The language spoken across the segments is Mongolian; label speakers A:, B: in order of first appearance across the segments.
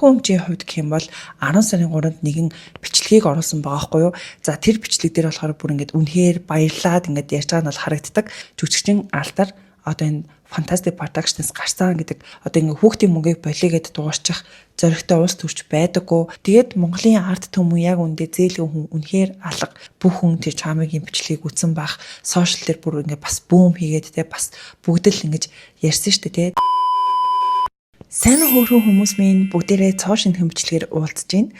A: Хэмжээний хувьд гэх юм бол 10 сарын 3-нд нэгэн бичлэгийг оруулсан байгаа байхгүй юу. За тэр бичлэг дээр болохоор бүр ингээд үнэхээр баярлаад ингээд ярьж байгаа нь бол харагддаг. Жүжигчин Алдар одоо энэ Fantastic Productions гарсан гэдэг одоо ингээд хүүхдийн мөнгийг болигээд дуурчих зоригтой улс төрч байдаггүй. Тэгээд Монголын арт түмэн яг үндэ зээлгэн хүн үнэхээр алга бүх хүн тэр чамигийн бичлэгийг үзсэн бах сошиал дээр бүр ингээд бас бүүм хийгээд те бас бүгд л ингэж ярьсан шүү дээ те. Сайн хөөрхөн хүмүүс минь бүгдээрээ цоо шинхэн бичлэгээр уулзж байна.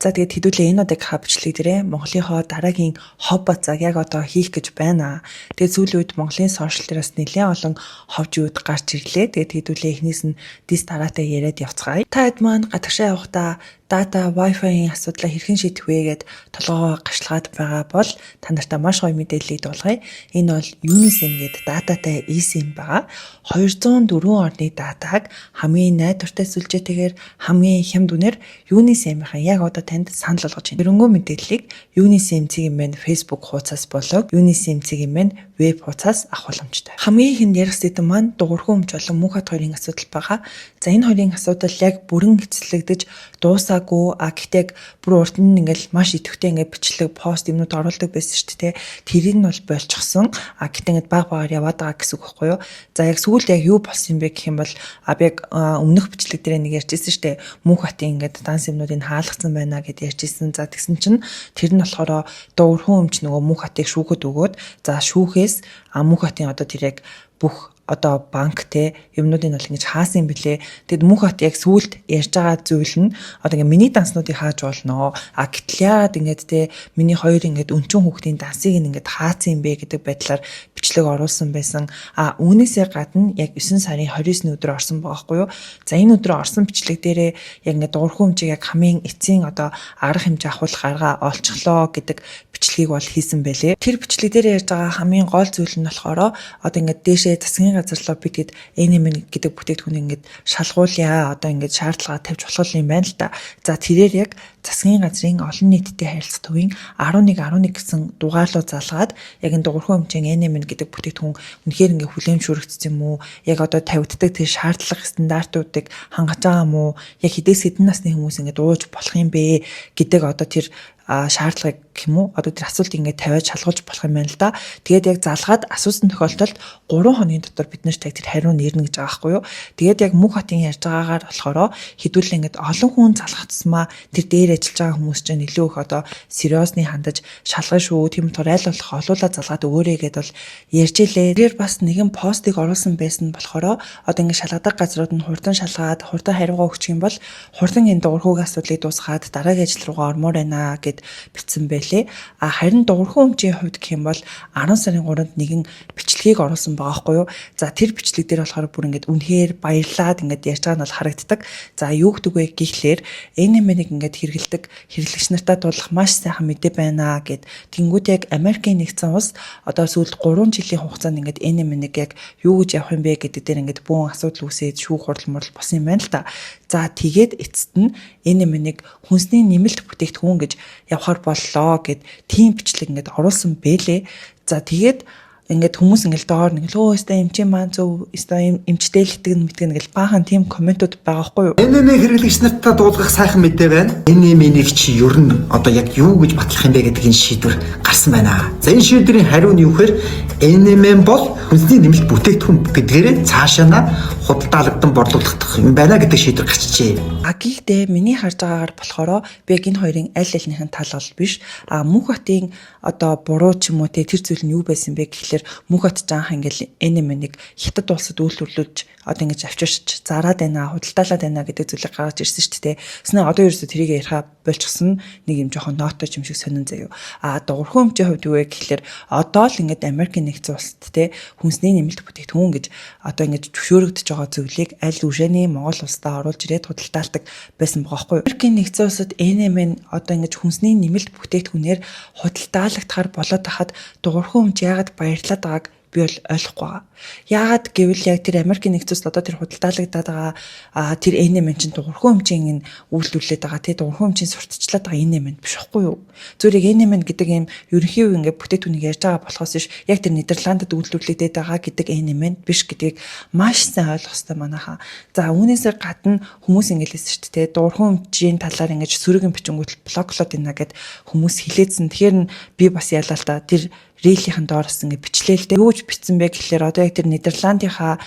A: За тэгээд хэдүүлээ энэ удаагийн бичлэг дээрээ Монголынхоо дараагийн хов бацааг яг одоо хийх гэж байна. Тэгээд сүүлийн үед Монголын сошиал дээрээс нэлээд олон ховжууд гарч ирлээ. Тэгээд хэдүүлээ эхнээс нь дис дараатай яриад явцгаая. Та хэд маань гадагшаа явахдаа дата Wi-Fi-ийн асуудлаа хэрхэн шийдэх вэ гэд толгоо гашлагаад байгаа бол та нартай маш гоё мэдээллийг дуулгая. Энэ бол Unisim гэдэг дататай eSIM байгаа. 204 орны датаг хамгийн найдвартай сүлжээтэйгээр хамгийн хямд үнээр Unisim-ийн яг одоо танд санал болгож байна. Өрөнгөө мэдээллийг Unisim цэгийн мэн Facebook хуудасаас болоод Unisim цэгийн мэн веб хуудасаас авах боломжтой. Хамгийн ихэнд ярих сэдэв маань дуурхай өмч болон мөнх хат хоёрын асуудал байгаа. За энэ хоёрын асуудал яг бүрэн эцэслэгдэж дуусаагүй. Гэхдээ бүр урд нь ингээл маш идэвхтэй ингээд бичлэг пост юмнууд оруулдаг байсан шүү дээ. Тэрийг нь бол болчихсон. Гэхдээ ингээд баг багаар яваад байгаа гэсэн үг байхгүй юу? За яг сүүлд яг юу болсон юм бэ гэх юм бол би яг өмнөх бичлэг дээр нэг ярьжсэн шүү дээ. Мөнх хатын ингээд данс юмнуудыг хаалгацсан байна гэд ярьжсэн. За тэгсэн чинь тэр нь болохоор дуурхай өмч нөгөө мөнх хатыг шүүхэд өгөөд за шүүхээс мөнх хатын одоо тэр яг бүх одоо банк те юмнуудыг бол ингэж хаасан юм блэ. Тэгэд мөнх хат яг сүулт ярьж байгаа зүйл нь одоо ингэ миний данснуудыг хааж болно. Гэтэл яагаад ингэж те миний хоёр ингэж өнчөн хүүхдийн дансыг ингэж хаацсан юм бэ гэдэг байдлаар бичлэг оруулсан байсан. Үүнээсээ гадна яг 9 сарын 29-ний өдөр орсон байгаа байхгүй юу. За энэ өдөр орсон бичлэг дээрээ яг ингэ дуурхай хэмжээг яг хамгийн эцсийн одоо арга хэмжээ авахулах арга олцглоо гэдэг бичлэгийг бол хийсэн байлээ. Тэр бичлэг дээр ярьж байгаа хамгийн гол зүйл нь болохоор одоо ингэ дээшээ засгийн газарлаа бид гээд NMN гэдэг бүтээгдэхүүнийг ингээд шалгуулъя. Одоо ингээд шаардлага тавьж болох юм байна л да. За тэрээр яг засгийн газрын олон нийттэй харилцах төвийн 11 гэсэн дугаарлуу залгаад яг энэ дуурхай хэмжээ NMN гэдэг бүтээгдэхүүн үнэхээр ингээд хүлээмжшүүрэгдсэн юм уу? Яг одоо тавигддаг тэр шаардлага стандартуудыг хангаж байгаа юм уу? Яг хэдээс хэдэн насны хүмүүс ингээд ууж болох юм бэ гэдэг одоо тэр шаардлагыг гэх юм уу одоо тэр асуултыг ингээд тавиад шалгуулж болох юм байна л да. Тэгээд яг залгаад асуусан тохиолдолд 3 хоногийн дотор бид нарт яг тэр хариу нэрнэ гэж байгаа байхгүй юу. Тэгээд яг мөнх хатын ярьж байгаагаар болохоор хэдүүлээ ингээд олон хүн залгах тусмаа тэр дээр ажиллаж байгаа хүмүүс чинь илүү их одоо сериосны хандаж шалгах шүү. Тийм төр аль болох олуулаа залгаад өгөөрэй гэдээ бол ярьж илээ. Тэр бас нэгэн постыг оруулсан байсан болохоор одоо ингээд шалгадаг газрууд нь хурдан шалгаад хурдан хариугаа өгчих юм бол хурдан энэ дуурхайг асуудлыг дуусгаад дараагийн ажил руугаа ормоор байна гэд бичсэн байлээ. Харин дуурхай өмчийн хувьд гэх юм бол 10 сарын 3-нд нэгэн бичлэгийг оруулсан байгаа байхгүй юу. За тэр бичлэг дээр болохоор бүр ингээд үнэхээр баярлаад ингээд ярьж байгаа нь бол харагддаг. За юу гэдэг вэ гэхлээр NMN-ийг ингээд хэрэгэлдэг хэрэглэгч нартаа дуулах маш сайхан мэдээ байна гэд тэнгууд яг Америкийн нэгдсэн улс одоо сүүлд 3 жилийн хугацаанд ингээд NMN-ийг яг юу гэж явах юм бэ гэдэг дээр ингээд бүүн асуудал үүсээд шүүх хурал мурал болсон юм байна л та. За тэгээд эцэст нь NMN-ийг хүнсний нэмэлт бүтээгдэхүүн гэж явахаар боллоо гэд тийм бичлэг ингээд оруулсан бэлээ. За тэгээд ингээд хүмүүс ингээд доор нэг л өө өстой эмчийн маань зөв өстой эмчтэй л итгэн мэтгэн гэл баахан тийм комментууд байгаа байхгүй юу.
B: NMN хэрэглэгч нартаа дуулгах сайхан мэдээ байна. NMN-ийг чи ер нь одоо яг юу гэж батлах юм бэ гэдэг энэ шийдвэр гарсан байна. За энэ шийдвэрийн хариу нь юу гэхээр NMN бол хүнсний нэмэлт бүтээгдэхүүн гэдгээрээ цаашаа худалдаалагдсан борлуулах юм байна гэдэг шийдвэр гарчжээ.
A: Гэхдээ миний харж байгаагаар болохоор би яг энэ хоёрын аль алийнхын тал бол биш. Мөнх хатын одоо буруу ч юм уу тэр зүйл нь юу байсан бэ гэхлээр мөнх хат жаах ингээл NMN-ийг хятад улсад үйлдвэрлэж одоо ингэж авчирч зараад байна, худалдаалаад байна гэдэг зүйлийг гаргаж ирсэн шүү дээ. Тэснэ одоо ерөөсө тэрийг яриа болчихсон нэг юм жоохон нотой юм шиг сонин заяа. Дуурхай өмчийн хувьд юу вэ гэхлээр одоо л ингээд Америкийн нэгдсэн улсад те хүнсний нэмэлт бүтээгдэхүүн гэж одоо ингэж зөвшөөрөгдөж байгаа зүйлийг аль үжээний Монгол улсдаа оруулж ирээд худалдаалдаг байсан байгаа байхгүй юу. Америкийн нэгдсэн улсад NMN одоо ингэж хүнсний нэмэлт бүтээгдэхүүнээр худалдаалагдахаар болоод тахад дуурхай өмч яагаад баярлаад байгааг би бол ойлгохгүй байгаа. Яагаад гэвэл яг тэр Америкийн нэгдсэн улсад одоо тэр худалдаалагдаад байгаа тэр энэмен чинь дуурхай хэмжээний үйлдвэрлээд байгаа тий дуурхай хэмжээний сурталчлаад байгаа энэмен биш байхгүй юу? Зүгээр энэмен гэдэг ийм ерөнхий үе ингээд бүтээтүүнийг ярьж байгаа болохоос биш яг тэр Нидерландд үйлдвэрлэгдээд байгаа гэдэг энэмен биш гэдгийг маш сайн ойлгох хэрэгтэй манайхаа. За үүнээсээ гадна хүмүүс ингээд хэлсэн шүү дээ дуурхай хэмжээний талаар ингээд сөрөгийн бичингүүтэл блоглоод байна гэд хүмүүс хэлээдсэн. Тэгэхээр би бас ялаа л да тэр рейлийнхэн доороос ингэ бичлээ л дээ. Юу гэж бичсэн бэ гэхлээр одоо яг тэр Нидерландынхаа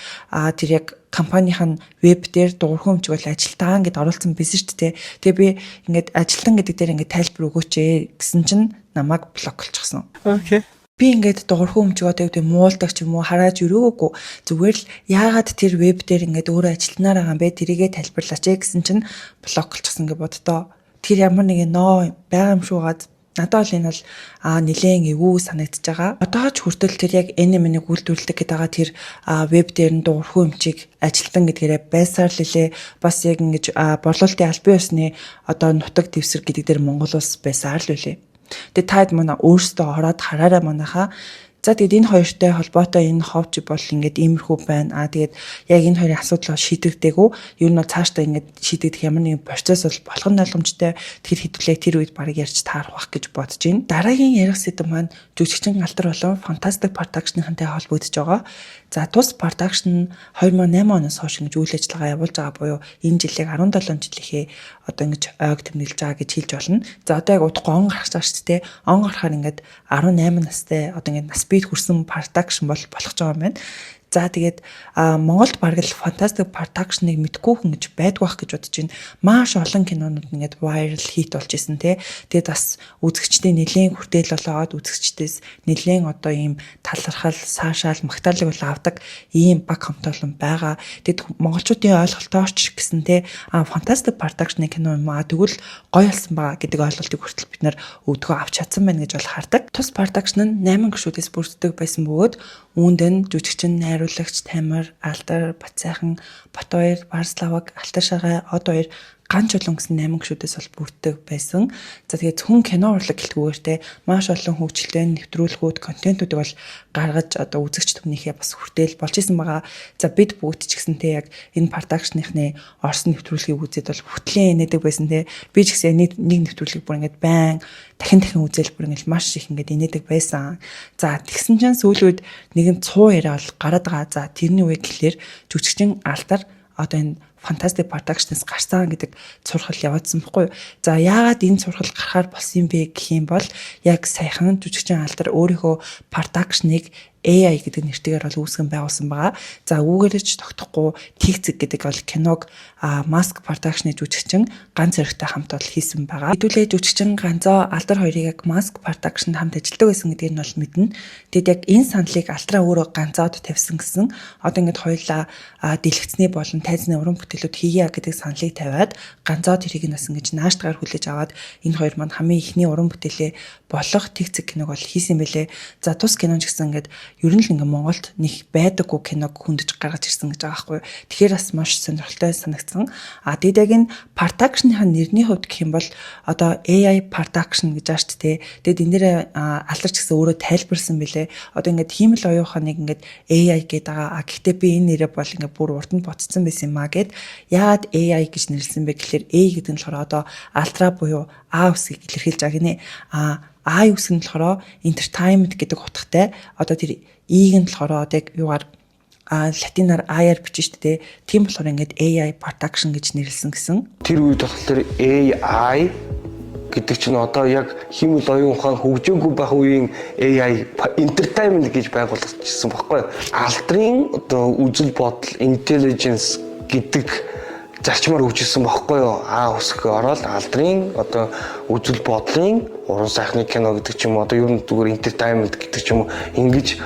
A: тэр яг компанийн веб дээр дуурхай хэмжээг бол ажилтан гэд оруулсан байсан шүү дээ. Тэгээ би ингээд ажилтан гэдэг дээр ингээд тайлбар өгөөч гэсэн чинь намайг блоклчихсон.
C: Окей.
A: Би ингээд дуурхай хэмжээг одоо яг муулдаг ч юм уу харааж өрөөгөө зүгээр л яагаад тэр веб дээр ингээд өөрөө ажилтнаар байгаа юм бэ тэрийгэ тайлбарлаач гэсэн чинь блоклчихсан гэж боддоо. Тэр ямар нэг ноо байгаа юм шүүгаад надад бол энэ бол нэлээд эвгүй санагдаж байгаа. Одоо ч хүртэл тэр яг энэменийг үйлдвэрлэдэг гэдэг байгаа тэр веб дээр нь дуурхай хэмжээг ажилтан гэдгээрээ байсаар л лээ. Бас яг ингэж борлуулалтын албан ёсны одоо нутаг дэвсгэр гэдэг дээр Монгол улс байсаар л үлээ. Тэгээ таад манай өөрсдөө ороод хараарай манайхаа. За тэгээд энэ хоёртой холбоотой энэ ховч бол ингээд иймэрхүү байна. Тэгээд яг энэ хоёрын асуудал шийдэгдээгүй. Ер нь цаашдаа ингээд шийдэгдэх ямар нэгэн процесс бол болох нь ойлгомжтой. Тэр хэдүүлээ тэр үед баг ярьж таарах бах гэж бодож байна. Дараагийн ярих сэдэв маань жүжигчин алдар болон Fantastic Production-ынхантай холбогдож байгаа. За тус production 2008 оноос хойш ингэж үйл ажиллагаа явуулж байгаа буюу энэ жилийг 17 жилийнхээ одоо ингэж ойг тэмдэглэж байгаа гэж хэлж болно. За одоо яг удахгүй он гарч байгаа шүү дээ. Он гарахаар ингээд 18 настай одоо ингээд нас бид хүрсэн production болох гэж байгаа юм байна. За тэгээд Монголд бараг л Fantastic Production-ыг мэдгүй хүн гэж байдгүй бах гэж бодож байна. Маш олон кинонууд ингээд viral hit болж исэн те. Тэгээд бас үзэгчдээ нэлээд хүртэл болоод үзэгчдээс нэлээд одоо ийм талархал, саашаал, магтаалыг бол авдаг ийм баг хамтолон байгаа. Тэгээд монголчуудын ойлголтооч гэсэн те Fantastic Production-ы кино юм аа тэгвэл гоё болсон байгаа гэдэг ойлголтыг хүртэл бид нар өвдгөө авч чадсан байна гэж бол хардаг. Тус production нь 8 гишүүдээс бүрддэг байсан бөгөөд үүнд нь жүжигчин, найруулагч, тамир, алдар, Бацайхан, Батбаяр, Барславаг, Алтар шаргай, Од баяр ганц олон гэсэн 8 гишүүдээс бол бүрддэг байсан. За тэгээд зөвхөн кино урлаг гэлтгүүртэй маш олон хөгжилтэй нэвтрүүлгүүд, контентуудыг бол гаргаж одоо үзэгч түвнийхээ бас хүртэл болж исэн байгаа. За бид бүгд ч гэсэнтэй яг энэ production-ийнхний орсон нэвтрүүлгийг үзээд бол хөтлийн инээдэг байсан те. Би ч гэсэн нэг нэвтрүүлгийг бүр ингээд байн дахин үзэл бүр ингээд маш их ингээд инээдэг байсан. За тэгсэн чинь сүүлүүд нэгэн цуу яриа бол гараад байгаа. За тэрний үе гэхлээр жүжигчин алдар одоо энэ Fantastic Production-с гарсан гэдэг сургал явагдсан байхгүй юу. За яагаад энэ сургал гарахаар болсон юм бэ гэх юм бол яг саяхан жүжигчин алдар өөрийнхөө production-ыг AI гэдэг нэртэйгээр бол үүсгэн байгуулсан байгаа. За үүгээрч тогтохгүй Тигцэг гэдэг бол киног Mask Production-ы жүжигчин ганц хэрэгтэй хамт бол хийсэн байгаа. Хэдүүлээ жүжигчин ганцоо алдар хоёрыг яг Mask Production-д хамт ажилладаг байсан гэдгийг нь бол мэднэ. Тэгэд яг энэ саналыг алдраа өөрөө ганцаад тавьсан гэсэн. Одоо ингээд хоёулаа дэлгэцний болон тайзны уран бүтээлүүд хийе гэдэг саналыг тавиад ганцаад тэрийг нь бас ингэж нааштгаар хүлээж аваад энэ хоёр маань хамгийн ихний уран бүтээлээ болох Тигцэг киног бол хийсэн байлээ. За тус кинон ч гэсэн ингээд ер нь л ингээ Монголд нэг байдаггүй киног хүндэж гаргаж ирсэн гэж байгаа байхгүй. Тэгэхээр бас маш сонирхолтой санагдсан. Тэгээд яг энэ production-ийн нэрний хувьд гэх юм бол одоо AI production гэж ааш тээ. Тэгээд энэ дээр алдарч гэсэн өөрөө тайлбарсан билээ. Одоо ингээ хиймэл оюуханыг ингээ AI гэдэг байгаа. Гэхдээ би энэ нэрээ бол ингээ бүр урд нь ботцсон байсан юм аа гэд. Яагаад AI гэж нэрлсэн бэ гэхэлэр A гэдэг нь болохоор одоо альтра буюу А үсгийг илэрхийлж байгаа гинэ. А үсэг нь болохоор entertainment гэдэг утгатай. Одоо тэр E-г нь болохоор одоо юугаар латинаар AI-аар бичсэн шүү дээ. Тийм болохоор ингээд AI production гэж нэрлсэн гэсэн.
C: Тэр үед болохоор AI гэдэг чинь одоо яг хиймэл оюун ухаан хөгжөөгүй байх үеийн AI entertainment гэж байгуулагдчихсан баггүй. Алдрын одоо үзэл бодол intelligence гэдэг зарчмаар хөгжсөн баггүй юу. А үсэг ороод алдрын одоо үзэл бодлын уран сайхны кино гэдэг ч юм уу одоо ер нь зүгээр entertainment гэдэг ч юм уу ингэж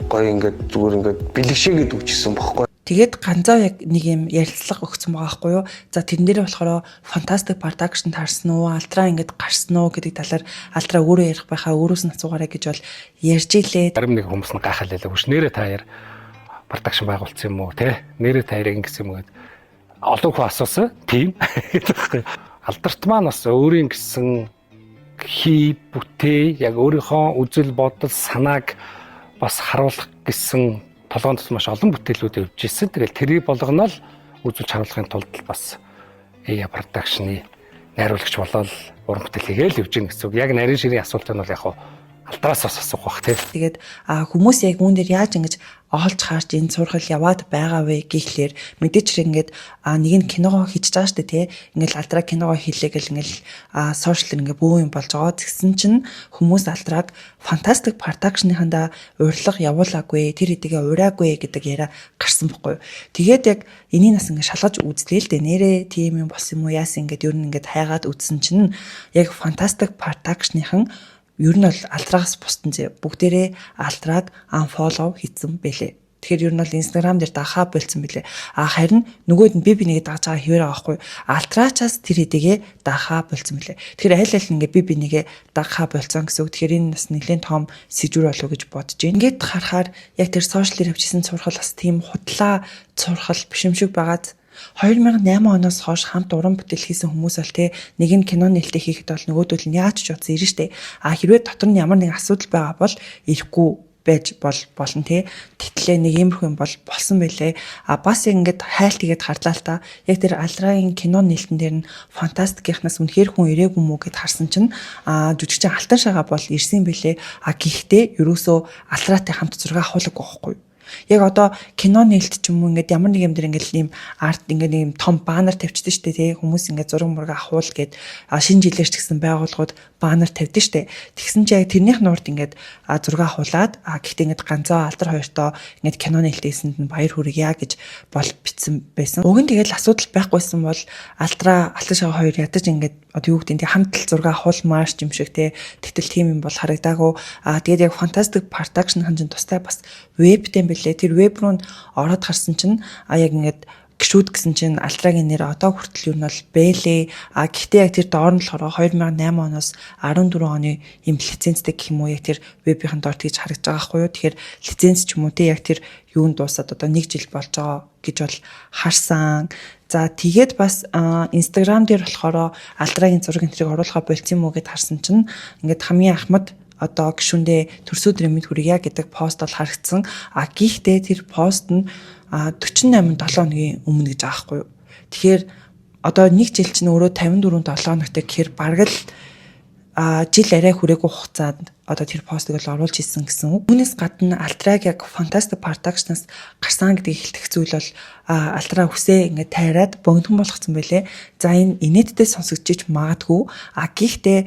C: гоё ингээд зүгээр ингээд бэлгшээгээд үгчсэн баггүй.
A: Тэгээд ганцаа яг нэг юм ярилцлага өгсөн байгаа байхгүй юу. За тэрэн дээр болохоор Fantastic Production таарсан уу, алтраа ингээд гарсан уу гэдэг талаар алтраа өөрөө ярих байхаа өөрөөс нь асуугаарай гэж бол ярьж илээ.
D: Зарим нэг хүмүүс нь гайхалаа гэж нэрээ таяр production байгуулсан юм уу те? Нэрээ таяр ингэсэн юм гээд олон хүн асуусан. Тийм. Алдарт маань бас өөрийн гэсэн хий бүтээ яг өөрийнхөө үзэл бодол санааг бас харуулах гэсэн толгойд маш олон бүтээлүүд явж ирсэн. Тэгэл тэрийг болгоно л үзүүлж харуулахын тулд бас AI production-ы найруулагч болоод уран бүтээл хийгээл явж гин гэсэн үг. Яг нарийн ширийн асуулт нь бол яг алтраас бас асуух бах тий.
A: Тэгээд хүмүүс яг үүн дээр яаж ингэж олж харж энэ сургал яваад байгаа вэ гэхлээр мэдээч ингээд нэг нь киногоо хийж байгаа шүү дээ тий. Ингээл алдраа киногоо хийлээ гэл ингээл сошиал ингээ бөө юм болж байгаа. Тэгсэн чинь хүмүүс алдраг фантастик продакшныхандаа урилга явуулаагүй, тэр хэдийгээ ураагүй гэдэг яриа гарсан байхгүй юу. Тэгээд яг энийг нас ингээ шалгаж үзлээ л дээ. Нэрээ тийм юм болсон юм уу яасан ингээд ер нь ингээд хайгаад үзсэн чинь яг фантастик продакшныхан ер нь бол алдраагаас бусдын бүгдээрээ алдраг unfollow хийсэн бэлээ. Тэгэхээр ер нь бол Instagram дээр дахаа болцсон бэлээ. Харин нөгөөд нь би нэгээ дагж байгаа хэвээр байгаа байхгүй. Алтраачаас тэр хэдийгээ дахаа болцсон бэлээ. Тэгэхээр аль аль ингээ би нэгээ дахаа болцсон гэсэн үг. Тэгэхээр энэ бас нэлээд том сэжвэр болов гэж бодож байна. Ингээд харахаар яг тэр сошиал дээр авчихсан сургал бас тийм худлаа сургал биш юм шиг байгаад 2008 оноос хойш хамт уран бүтээл хийсэн хүмүүс бол те нэг нь кино нээлттэй хийхэд бол нөгөөдөл нь яаж ч утсан ирнэ штэ. Хэрвээ дотор нь ямар нэг асуудал байгаа бол ирэхгүй байж болно те. Тэтлээ нэг иймэрхүү юм бол болсон байлээ. Бас ингэж хайлт игээд харлаа л та. Яг тэр алдраагийн кино нээлтэн дээр нь фантастикийнхнаас үнэхээр хүн ирээгүй мүү гэд харсан чинь жүжигчин Алтан шагаа бол ирсэн байлээ. Гэхдээ ерөөсөө алдраатай хамт зураг авахлаг байхгүй. Яг одоо кино нээлт ч юм уу ингээд ямар нэг юм дээр ингээд ийм арт ингээд ийм том баннер тавьчихсан шүү дээ тий хүмүүс ингээд зураг мураг авахул гээд шинэ жилээр ч гэсэн байгууллагууд баннер тавьдсан шүү дээ. Тэгсэн чинь яг тэрнийх нуурд ингээд зураг авахуулаад гэхдээ ингээд ганцаа алдар хоёртоо ингээд кино нээлттэйсэнд нь баяр хүргье гэж бол бичсэн байсан. Уг нь тэгэл асуудал байхгүйсэн бол Алтан шагаа хоёр ядаж ингээд одоо юу гэдэг нь хамтл зураг авахулмаар ч юм шиг тий тэгтэл тийм юм бол харагдаагүй. Тэгээд яг фантастик продакшн ханжин тустай бас вебтэй бэлээ. Тэр веб руу ороод харсан чинь яг ингээд гişүүд гэсэн чинь Алтрагийн нэр одоо хүртэл юу нь бол бэлээ. Гэхдээ яг тэр доор нь болохоор 2008 оноос 14 оны юм лицензтэй гэх юм уу яг тэр вебийн доор тэгж харагдаж байгаа байхгүй юу. Тэгэхээр лиценз ч юм уу тий яг тэр юунд дуусаад одоо 1 жил болж байгаа гэж бол харсан. За тэгээд бас Instagram дээр болохоор Алтрагийн зураг энтрийг оруулахаа болцсон юм уу гэд харсан чинь ингээд хамгийн ахмад одоо гişүндээ төрсөдрийн мэд хүргье гэдэг пост бол харагдсан. Гэхдээ тэр пост нь 48 7 хоногийн өмнө гэж байгаа байхгүй юу. Тэгэхээр одоо 1 жил чинь өөрөө 54 7 хоногтой гэхээр бараг л жил арай хүрээгүй хугацаанд одоо тэр постыг л оруулж ирсэн гэсэн үг. Үүнээс гадна Алтраг яг фантастик продакшнаас гарсан гэдэг ихэлдэх зүйл бол Алтраа хүсээ ингээд тайраад богинохон болгоцсон байлээ. За энэ инээдтэй сонсогдчих магадгүй. Гэхдээ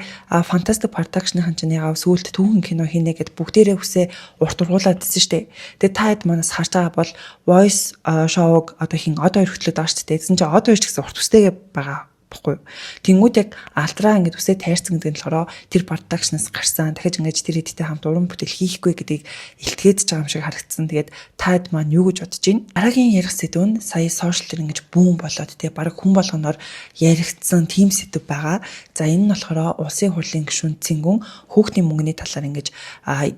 A: фантастик продакшныхан чинь яг сүүлд түүхэн кино хийнэ гэд бүгдээрээ хүсээ урт ургуулад дсэн штэ. Тэгээ та хэд манаас харж байгаа бол voice show-г одоо хин одоо өргөтлөд байгаа штэ. Тэгсэн чинь одоо ч гэсэн урт хүстэйгээ байгаа баггүй. Тэнгүүд яг Алтраа ингээд үсээ тайрсан гэдэг нь болохоор тэр продакшнаас гарсан. Дахиж ингээд тэр хэдтэй хамт уран бүтээл хийхгүй гэдгийг илтгэж байгаа юм шиг харагдсан. Тэгээд таад маань юу гэж бодож байна? Дараагийн ярих сэдв нь сая сошиал дээр ингээд бүүн болоод тий баг хүн болгоноор яригдсан тим сэдв байгаа. За энэ нь болохоор улсын хурлын гишүүн Цэнгүн хүүхдийн мөнгөний талаар ингээд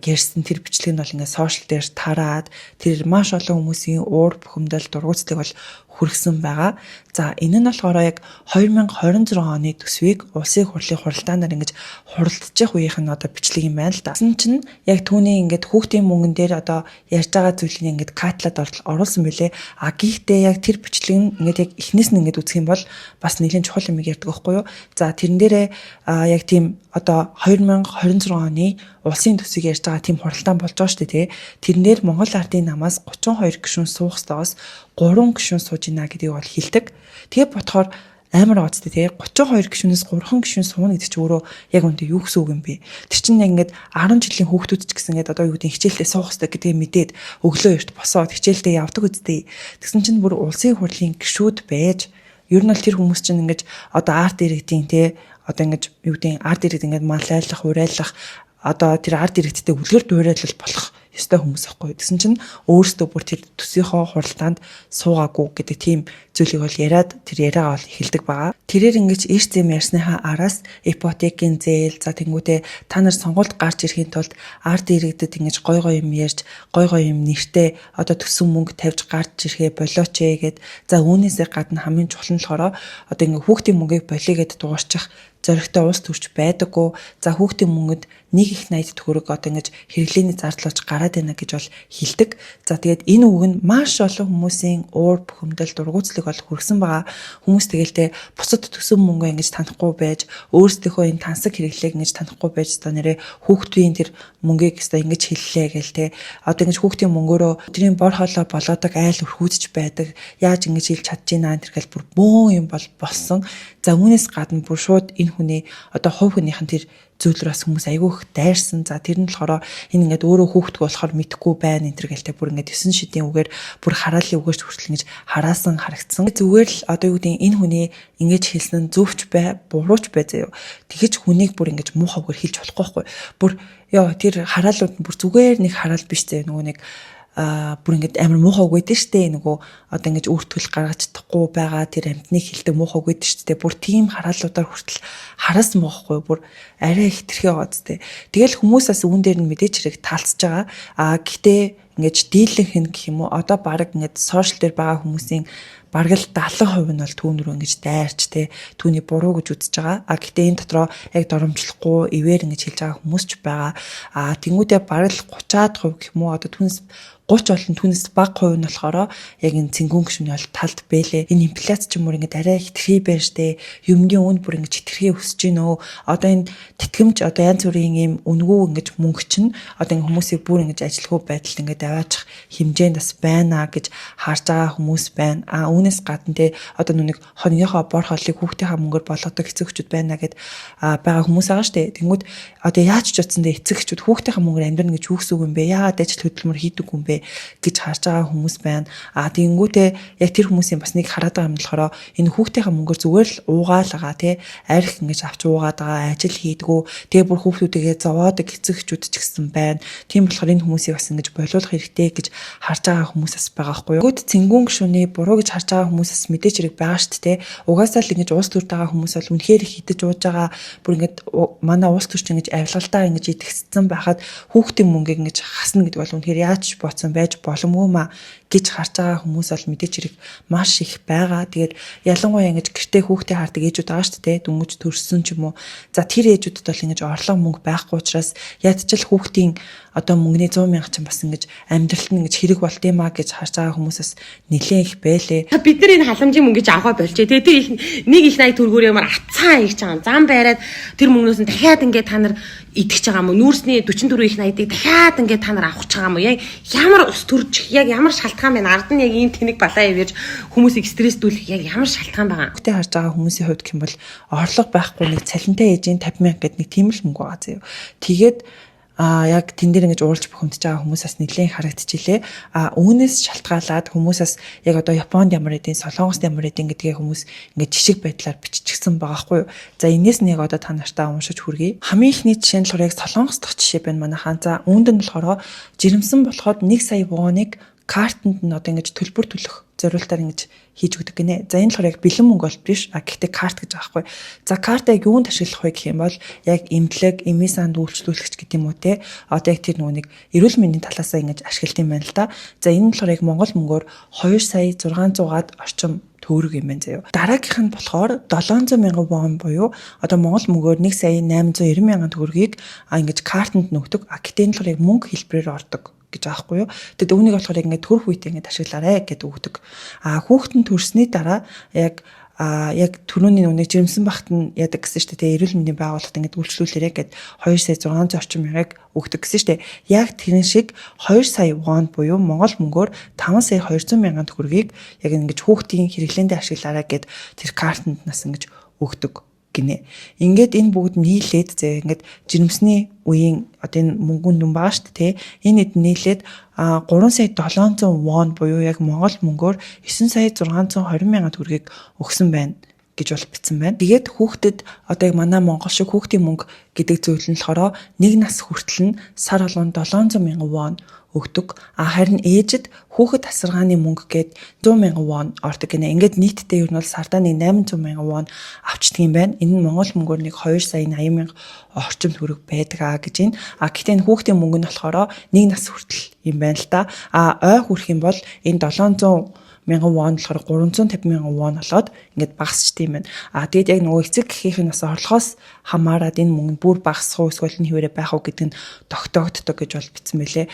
A: ярьсан тэр бичлэг нь бол ингээд сошиал дээр тараад тэр маш олон хүмүүсийн уур бухимдал дургуутсыг бол хүргэсэн байгаа. За энэ нь болохоор яг 2026 оны төсвийг улсын хурлын хуралдаанаар ингэж хуралдчих үеийнх нь одоо бичлэг юм байна л да. Тэгсэн чинь яг түүний ингээд хүүхдийн мөнгөн дээр одоо ярьж байгаа зүйлийг ингээд катлаад оруулсан байлээ. Гэхдээ яг тэр бичлэг нь ингээд яг эхнээс нь ингээд үзэх юм бол бас нэлээд чухал юм ярьдаг байхгүй юу? За тэрэн дээрээ яг тийм одоо 2026 оны улсын төсвийг ярьж байгаа тийм хуралдаан болж байгаа шүү дээ тий. Тэрнээр Монгол Ардын намаас 32 гишүүн суух ёстоос 3 гишүүн сууж ийна гэдгийг бол хэлдэг. Тэгээ бодохоор амар гоцтой тий 32 гишүүнээс 3 гишүүн сууна гэдэг чинь өөрөө яг үүндээ юу гэсэн үг юм бэ? Тэр чинь ингээд 10 жилийн хүүхдүүд ч гэсэн ингээд одоо юу гэдэг хичээлдээ суух ёстой гэдгийг мэдээд өглөө эрт босоод хичээлдээ явдаг үстэй. Тэгсэн чинь бүр улсын хурлын гишүүд байж ер нь бол тэр хүмүүс чинь ингээд одоо арт иргэдийн тий одоо ингээд юу гэдэг арт иргэд ингээд малайлах, урайлах одоо тэр арт иргэдтэй үлгэр дуурайлал болох ёстой хүмүүс ахгүй. Тэгсэн чинь өөрсдөө бүр тэр төсийнхөө хуралдаанд суугаагүй гэдэг тийм зүйлийг бол яриад тэр яриагаа бол эхэлдэг байгаа. Тэрээр ингэж эрс зэм ярьсныхаа араас ипотекийн зээл за тэнгуүтээ та нар сонгуульд гарч ирэхийн тулд ард иргэдэд ингэж гой юм ярьж гой юм нэртэй одоо төсөн мөнгө тавьж гарч ирэхээ болооч гэд за үүнээсээ гадна хамгийн чухал нь болохоор одоо ингэ хүүхдийн мөнгийг болиё гэд дуурчих зоригтой уус төрч байдаггүй. За хүүхдийн мөнгөд нэг их 80 төгрөг одоо ингэж хэрэглээний зардлууч гараад байна гэж бол хэлдэг. За тэгээд энэ үг нь маш олон хүмүүсийн уур бухимдал дургуутслыг бол хүргэсэн байгаа. Хүмүүс тэгэлтэй бусад төсөн мөнгө ингэж танахгүй байж өөрсдийнхөө энэ тансаг хэрэглээг ингэж танахгүй байж одоо нэрээ хүүхдийн тэр мөнгийг одоо ингэж хэллээ гээл те. Одоо ингэж хүүхдийн мөнгөөрөө тэрийн бор хоолой болоодог айл өрхүүдж байдаг. Яаж ингэж хэлж чадчихна энэ төр бүр бөөн юм бол болсон. За үүнээс гадна бүр шууд энэ хүний одоо хувь хүнийхэн тэр зүйлрээс хүмүүс айгүй их дайрсан. За тэр нь болохоор энэ ингээд өөрөө хүүхдгөө болохоор мэдхгүй байна энэ төр гэлтэй бүр ингээд 9 шидийн үгээр бүр хараалын үгээрч хүртэл ингэж хараасан харагдсан. Зүгээр л одоо юу гэдэг энэ хүний ингэж хэлсэн нь зөвч бай, бурууч бай заяа. Тэгэж хүнийг бүр ингэж муухай үгээр хэлж болохгүй байхгүй. Бүр ёо тэр хараалууд нь бүр зүгээр нэг хараал биш заяа нөгөө нэг бүр ингэж амар муухай үг гэдэг штэ нөгөө одоо ингэж өөртгөл гаргаж чадахгүй байгаа тэр амьтныг хэлдэг муухай үг гэдэг штэ бүр тийм хараалуудаар хүртэл хараасан байхгүй бүр арай их тэрхээ байгаа зү. Тэгэл хүмүүс бас үүн дээр нь мэдээч хэрэг таалцж байгаа. Гэхдээ ингэж дийлэнх нь гэх юм уу одоо баг ингэж сошиал дээр байгаа хүмүүсийн бараг л 70% нь бол түүн рүү ингэж дайрч те түүний буруу гэж үзэж байгаа. Гэхдээ энэ дотроо яг доромжлохгүй ивэр ингэж хэлж байгаа хүмүүс ч байгаа. Тэнгүүдээ бараг л 30% гэх юм уу одоо түүнээс 30 болон түүнээс бага хувь нь болохоор яг энэ цэнгүүн гишүүний бол талд бэлээ. Энэ инфляц ч юм уу ингээд арай их тэрхий байрштэй юмгийн үн бүр ингээд хэтэрхий өсөж гинөө. Одоо энэ тэтгэмж одоо янз бүрийн юм үнгүү ингээд мөнгө чинь одоо энэ хүмүүсийг бүр ингээд ажилгүй байдалд ингээд аваачих хэмжээнд бас байна гэж харж байгаа хүмүүс байна. Үүнээс гадна те одоо нүг хоньгийнхоо бор хоолыг хүүхдийнхаа мөнгөөр болгодог эцэг эхчүүд байна гэд байгаа хүмүүс байгаа штэ. Тэнгүүд одоо яаж ч утсан дэ эцэг эхчүүд хүүхдийнхаа мөнгөөр амьдрна гэж хүүхсүүг юм бэ? Яагаад ажил хөдөлмөр хийдэг юм бэ гэж харж байгаа хүмүүс байна. Тэгэнгүүтээ яг тэр хүмүүсийн бас нэг хараад байгаа юм болохоор энэ хүүхдийнхаа мөнгөөр зүгээр л уугаалгаа тий арх ингэж авч уугаад байгаа ажил хийдгүү. Тэгээ бүр хүүхдүүдийгээ зовоодаг эцэг эхчүүд ч гэсэн байна. Тийм болохоор энэ хүмүүсийг бас ингэж болиулах хэрэгтэй гэж харж байгаа хүмүүс бас байгаа байхгүй юу. Гүд цэнгүүн гишүүний буруу гэж харж байгаа хүмүүсээс мэдээж хэрэг байгаа шүү дээ. Угаасаа л ингэж уус төрж байгаа хүмүүс бол үнэхээр их идэж ууж байгаа. Бүр ингэж манай уус төрч ингэж авилгалдаа ингэж идэвхсэн байхад хүүхдийн мөнгийг ингэж хасна гэдэг бол үнэхээр яаж боцсон байж боломгүй маа гэж харж байгаа хүмүүс бол мэдээч хэрэг маш их байгаа. Тэгээд ялангуяа ингэж гэртээ хүүхдээ хардаг ээжүүд байгаа шүү дээ. Дүнгийн төрсөн ч юм уу. За тэр ээжүүдэд бол ингэж орлого мөнгө байхгүй учраас ядчил хүүхдийн одоо мөнгөний 100 мянга ч бас ингэж амьдралт нь ингэж хэрэг болт юм а гэж харж байгаа хүмүүсээс нэлээд их байлээ.
E: Бид нар энэ халамжийн мөнгөж авахаа болжээ. Тэгээд тэр нэг их 80 төгрөгөөр ямар атцаан их чам зам байраад тэр мөнгнөөс нь дахиад ингээд та нар идэх байгаа юм уу? Нүүрсний 44 их 80-ыг дахиад ингээд та нар авах гэж байгаа юм уу? Яг ямар ус төрж яг ямар шалтгаан байна? Ард нь яг ийм тэнэг балаа явж хүмүүсийг стресстүүлэх яг ямар шалтгаан байгаа?
A: Хүүхдээ харж байгаа хүмүүсийн хувьд гэх юм бол орлого байхгүй нэг цалинтай ээжийн 50 мянга гэдэг нэг тийм л мөнгө байгаа заяа. Тэгээд яг тэн дээр ингэж уурж бухимдаж байгаа хүмүүсээс нэлээд харагдчихилээ. Үүнээс шалтгаалаад хүмүүсээс яг одоо Японд ямар эдийн, Солонгост ямар эдийн гэдгээ хүмүүс ингэж жишг байдлаар биччихсэн байгаа хгүй юу. За энэс нэг одоо та нартаа уншиж хүргэе. Хамгийн ихний жишээ нь болохоор яг Солонгос дахь жишээ байна манайхаа. За үүнд нь болохоор жирэмсэн болоход 1 сая воныг картанд нь одоо ингэж төлбөр төлөх зориултаар ингэж хийж өгдөг гинэ. За энэ болохоор яг бэлэн мөнгө бол биш. Гэхдээ карт гэж байгаа хгүй. За картыг юунд ашиглах вэ гэх юм бол яг эмнэлэг, эмийн санд үйлчлүүлэгч гэдэг юм уу те. Одоо яг тэр нэг эрүүл мэндийн талаасаа ингэж ашиглах юм байна л да. За энэ болохоор яг Монгол мөнгөөр 2 сая 600-аад орчим төгрөг юм байна заяа. Дараагийнх нь болохоор 700 мянган вон буюу одоо Монгол мөнгөөр 1 сая 890 мянган төгрөгийг ингэж картанд нөгдөг. Гэхдээ энэ болохоор яг мөнгө хэлбэрээр ордог гэж аахгүй юу. Тэгээд өвнийг болохоор ингээд төрөх үедээ ингээд ашиглаарэ гэдэг өгдөг. Хүүхдэн төрсний дараа яг түрүүний нэг жирэмсэн багт нь яадаг гэсэн шүү дээ. Эрүүл мэндийн байгууллагад ингээд үйлчлүүлээрэ гэд 2 сая 600 орчим мянгаыг өгдөг гэсэн шүү дээ. Яг тэрэн шиг 2 сая вон буюу Монгол мөнгөөр 5 сая 200 мянган төгрөгийг яг ингээд хүүхдийн хэрэглээндээ ашиглаарэ гэд тэр картанд нас ингээд өгдөг гинэ. Ингээд энэ бүгд нийлээд зэ ингээд жирэмсний үеийн одоо энэ мөнгөнд дүн байгаа шүү дээ. Энэ хэд нийлээд 3 сая 700 вон буюу яг Монгол мөнгөөр 9 сая 620 мянган төгрөгийг өгсөн байна гэж бол бичсэн байна. Тэгээд хүүхдэд одоо яг манай Монгол шиг хүүхдийн мөнгө гэдэг зүйл нь болохоор нэг нас хүртэл нь сар болгон 700 мянган вон өгдөг. Харин ээжид хүүхэд тасаргааны мөнгө гээд 100,000 вон ордог гинэ. Ингээд нийтдээ ер нь бол сардаа нэг 800,000 вон авчдаг юм байна. Энэ нь Монгол мөнгөөр нэг 2,80,000 орчим төгрөг байдаг гэж байна. Гэхдээ энэ хүүхдийн мөнгө нь болохоор нэг нас хүртэл юм байна л да. Ой хүрэх юм бол энэ 700,000 вон болохоор 350,000 вон болоод ингээд багасчт юм байна. Тэгээд яг нөгөө эцэг гэхийн нас орлогоос хамаарад энэ мөнгө бүр багасах уу эсвэл нь хэвээрээ байх уу гэдэг нь тогтоогддог гэж бол бичсэн байлээ.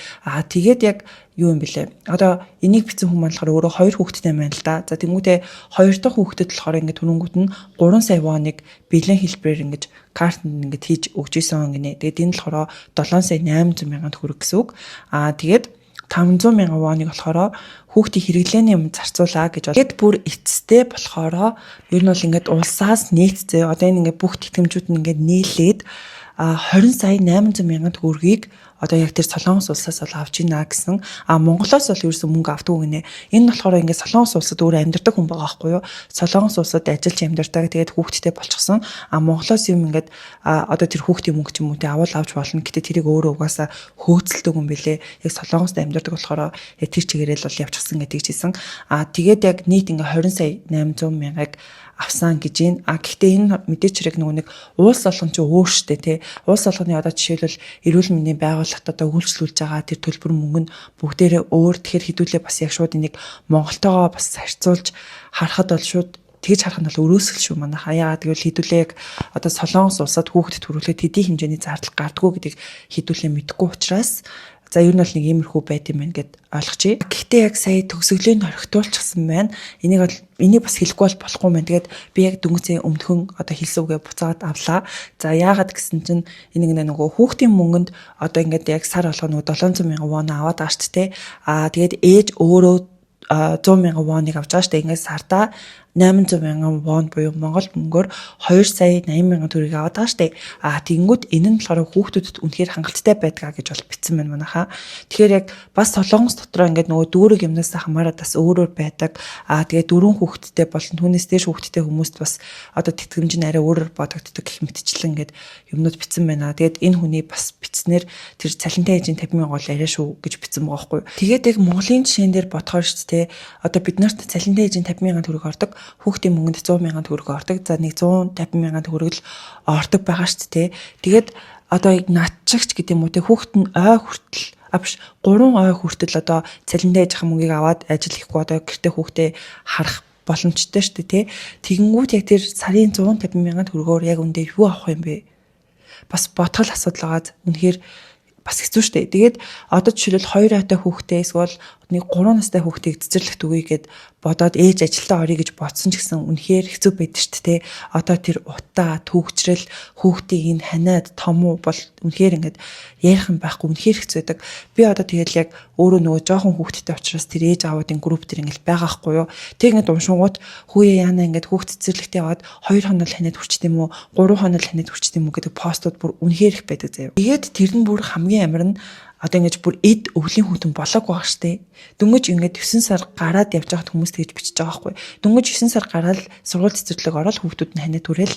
A: Тэгээд яг юу юм бэлээ. Одоо энийг бичсэн хүмүүс болохоор өөрөө 2 хүүхэдтэй байна л да. За тэнгуүтээ 2 дахь хүүхдэд болохоор ингээд түрүүнгүүд нь 3 сая воныг бэлэн хэлбэрээр ингээд картанд ингээд хийж өгч исэн гинэ. Тэгээд энэ болохоор 7,800,000 төгрөг гэсэн үг. Тэгээд 500,000 воныг болохоор хүүхдийн хэрэглээний юм зарцуулаа гэж бол. Тэгэд бүр эцэстээ болохоор ер нь бол ингээд улсаас нийтцээ одоо энэ ингээд бүх тэтгэмжүүд нь ингээд нийлээд 20,800,000 төгрөгийг одоо яг тэр Солонгос улсаас бол авч ийна гэсэн. Монголоос бол ерөөсөн мөнгө авдаг гинэ. Энэ нь болохоор ингээд Солонгос улсад өөрөө амьдардаг хүн байгаа байхгүй юу? Солонгос улсад ажиллаж амьдардаг. Тэгээд хүүхдтэй болчихсон. Монголоос юм ингээд одоо тэр хүүхдийн мөнгө ч юм уу тэ авал авч болно. Гэтэ тэрийг өөрөө угаасаа хөөцөлдөг юм бэлээ. Яг Солонгост амьдардаг болохоор тэр чигээрэл бол явчихсан гэдэг жисэн. Тэгээд яг нийт ингээд 20,800,000-ыг авсан гэж байна. Гэхдээ энэ мэдээч хэрэг нөгөө нэг улс болгон ч өөр штэ тий. Улс болгоны одоо жишээлбэл эрүүл мэндийн байгууллагад одоо үйлчлүүлж байгаа тэр төлбөр мөнгө нь бүгдээрээ өөр. Тэгэхээр хэдүүлээ бас яг шууд энийг Монголтойгоо бас харьцуулж харахад бол шууд тэгж харах нь бол өрөөсгөл шүү манай хаяа. Тэгвэл хэдүүлээ яг одоо Солонгос улсад хүүхдэд төрүүлээд хэдийн хэмжээний зардал гардггүй гэдгийг хэдүүлээ мэдэхгүй учраас за ер нь бол нэг иймэрхүү байт юм байна гэд ойлгочихъя. Гэхдээ яг сая төгсгөлийн хоригтуулчихсан байна. Энийг бас хэлэхгүй бол болохгүй юм байна. Тэгээд би яг дөнгөцөө өмнөхөн одоо хэлсэн үгээ буцаад авлаа. За яагаад гэсэн чинь энэ нөгөө хүүхдийн мөнгөнд одоо ингээд яг сар болгоно 700,000 вон аваад байгаа шүү дээ. Тэгээд ээж өөрөө 100,000 воныг авч байгаа шүү дээ. Ингээд сардаа 800,000 вон буюу Монгол мөнгөөр 2,80,000 төгрөг аваад байгаа штэ. Тэгэнгүүт энэ нь болохоор хүүхдүүдэд үнэхээр хангалттай байдгаа гэж бол бичсэн байна манайхаа. Тэгэхээр яг бас Солонгос дотроо ингээд нөгөө дүүрэг юмнаас хамаарат бас өөрөөр байдаг. Тэгээд 4 хүүхэдтэй болон түүнээс дээш хүүхэдтэй хүмүүст бас одоо тэтгэмж нь арай өөрөөр бодогддог гэх мэтчлэн ингээд юмнууд бичсэн байна. Тэгээд энэ хүний бас бичснээр тэр цалинтай ээжийн 50,000 бол арай шүү гэж бичсэн байгаа байхгүй. Тэгээд яг Монголын жишээн дээр бодохоор шүү дээ. Одоо бид нарт цалинтай ээжийн 50,000 төгрөг ордог. Хүүхдийн мөнгөнд 100,000 төгрөг ордог. За нэг 150,000 төгрөг л ордог байгаа шүү дээ. Тэгээд одоо яг наадчигч гэдэг юм уу те хүүхэд нь ой хүртэл авш 3 ой хүртэл одоо цалинтай ээж мөнгийг аваад ажил хийхгүй одоо гэртээ хүүхдээ харах боломжтой шүү дээ те. Тэгэнгүүт яг тэр сарын 150,000 төгрөгөөр яг үндэ юу авах юм бэ? Бас ботгол асуудал байгаа. Үнэхээр бас хэцүү шүү дээ. Тэгээд одоо жишээлбэл 2 ойтой хүүхдээ эсвэл нэг 3 настай хүүхдийг цэцэрлэгт өгье гэд бодоод ээж ажилдаа орё гэж бодсон ч гэсэн үнэхээр хэцүү байдаг шүү дээ. Одоо тэр утаа, төгчрэл, хүүхдийн энэ ханиад том уу бол үнэхээр ингээд ярих юм байхгүй үнэхээр хэцүү байдаг. Би одоо тэгэл яг өөрөө нөгөө жоохон хүүхдтэй учраас тэр ээж аавуудын групп төр ингээд байгаа хгүй юу. Тэг ингээд уншингууд хүүе яана ингээд хүүхд цэцэрлэгтээ яваад 2 хоног ханиад хүрчт юм уу, 3 хоног ханиад хүрчт юм уу гэдэг постууд бүр үнэхээр их байдаг заяа. Тэгээд тэр нь бүр хамгийн амар нь одоо ингэж бүр эд өвлийн хүйтэн болоогүй байх штэ. Дөнгөж ингээд 9 сар гараад явж байхад хүмүүс тэгж бичиж байгаа байхгүй. Дөнгөж 9 сар гараад сургууль цэцэрлэг ороод хүүхдүүд нь ханиад түрэл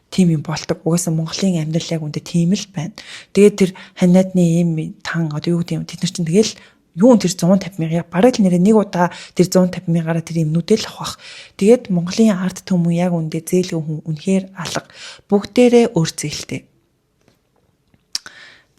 A: тим юм болдог. Угаасаа Монголын амьдрал яг үндэ тийм л байна. Тэгээд тэр ханиадны юм тан одоо юу гэдэг юм тэд нар чинь тэгэл юу тэр 150,000 бараг л нэрээ нэг удаа тэр 150,000-аараа тэр юмнуудээ л авах. Тэгээд Монголын ард түмэн яг үндэ зээлгүй хүн үнэхээр алга. Бүгдээрээ өөр зээлтэй.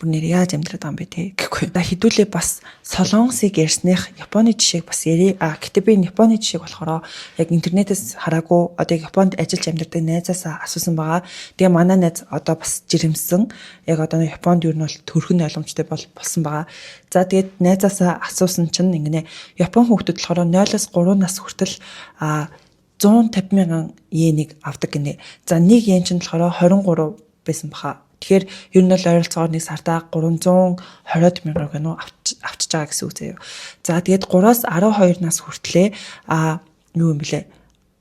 A: Бүр нэр яаж амьдраад байгаа юм бэ те гэхгүй. Хэдүүлээ бас Солонгосыг ярьсных Японы жишээг бас ярий. Гэтэ би Японы жишээг болохоор яг интернетээс хараагүй одоо Японд ажиллаж амьдардаг найзаас асуусан байгаа. Тэгээ манай найз одоо бас жирэмсэн. Яг одоо Японд юу нь бол төрхөн ойлгомжтой болсон байгаа. За тэгээд найзаас асуусан чинь ингэнэ Япон хүүхдүүд болохоор 0-3 нас хүртэл 150,000 йенийг авдаг гинэ. За нэг йен чинь болохоор 23 байсан баха. Тэгэхээр ер нь бол ойролцоогоор нэг сартаа 320,000 гэнэ авчиж байгаа гэсэн үг заяа. За тэгээд 3-аас 12 нас хүртлээ юу юм бэлээ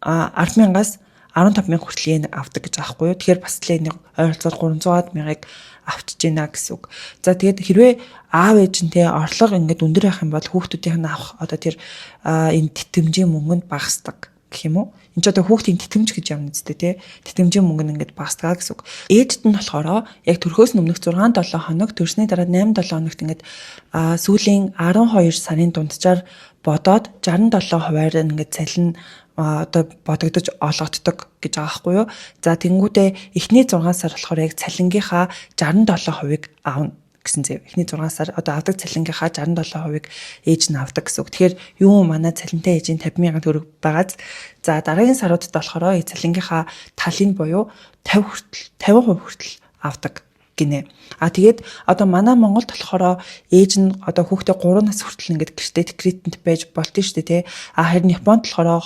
A: 10,000-аас 15,000 хүртэл yen авдаг гэж аахгүй юу. Тэгэхээр бас л нэг ойролцоогоор 300,000-ыг авчиж байна гэсэн үг. За тэгээд хэрвээ аав ээж нь те орлого ингээд өндөр байх юм бол хүүхдүүдийнх нь авах одоо тэр энэ тэтгэмжийн мөнгөнд багасдаг гэх юм уу. Энд ч одоо хүүхдийн тэтгэмж гэж юм үстэй тий. Тэтгэмжийн мөнгө нь ингээд багасгаа гэсэн үг. Ээжд нь болохоор яг төрхөөс өмнөх 6-7 хоног, төрсний дараа 8-7 хоногт ингээд сүүлийн 12 сарын дунджаар бодоод 67%-аар ингээд цалин одоо бодогдож олгогддог гэж байгаа байхгүй юу. За тэнгуүтээ эхний 6 сар болохоор яг цалингийнхаа 67%-ыг аавна гэсэн зэв. Эхний 6 сар одоо авдаг цалингийнхаа 67%-ыг ээж нь авдаг гэсэн үг. Тэгэхээр юу манай цалинтай ээжийн 50,000 төгрөг байгааз. За дараагийн саруудад болохоор цалингийнхаа талын буюу 50% хүртэл авдаг гинэ. Тэгээд одоо манай Монголд болохоор ээж нь одоо хүүхдээ 3 нас хүртэл ингээд гэртээ декретэнт байж болт нь шүү дээ тий. Харин Японд болохоор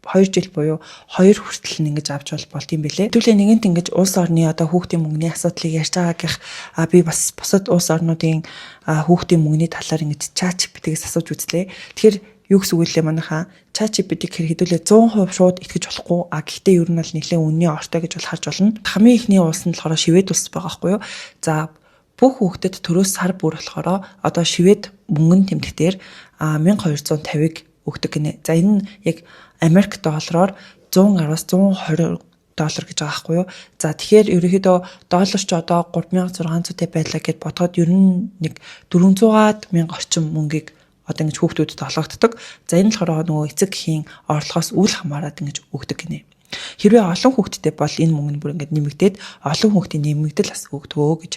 A: 2 жил буюу 2 хүртэл ингэж авч болт юм бэлээ. Тэгвэл нэгэнт ингэж улс орны одоо хүүхдийн мөнгөний асуудлыг ярьж байгаагийнх би бас бусад улс орнуудын хүүхдийн мөнгөний талаар ингэж ChatGPT-гээс асууж үзлээ. Тэгэхээр юу гэсэн үг лээ манайхаа ChatGPT-г хэдүүлээ 100% шууд итгэж болохгүй. Гэхдээ ер нь бол нэлээд үнний ортой гэж бол харж болно. Хамгийн ихний улс нь болохоор Швед улс байгаа байхгүй юу. За бүх хүүхдэд төрөөс сар бүр болохоор одоо Швед мөнгөний тэмдэгтээр 1250-ыг өгдөг гинэ. За энэ нь яг Америк доллараар 110-аас 120 доллар гэж байгаа байхгүй юу. За тэгэхээр ерөнхийдөө доллар ч одоо 3600 байлаа гэд бодоход ер нь нэг 400,000 орчим мөнгийг одоо ингэж хүүхдүүдэд олгогддог. За энэ болохоор нөгөө эцэг эхийн орлогоос үл хамааран ингэж өгдөг гинэ. Хэрвээ олон хүүхдтэй бол энэ мөнгө нь бүр ингэж нэмэгдээд олон хүүхдийн нэмэгдэл бас өгдөгөө гэж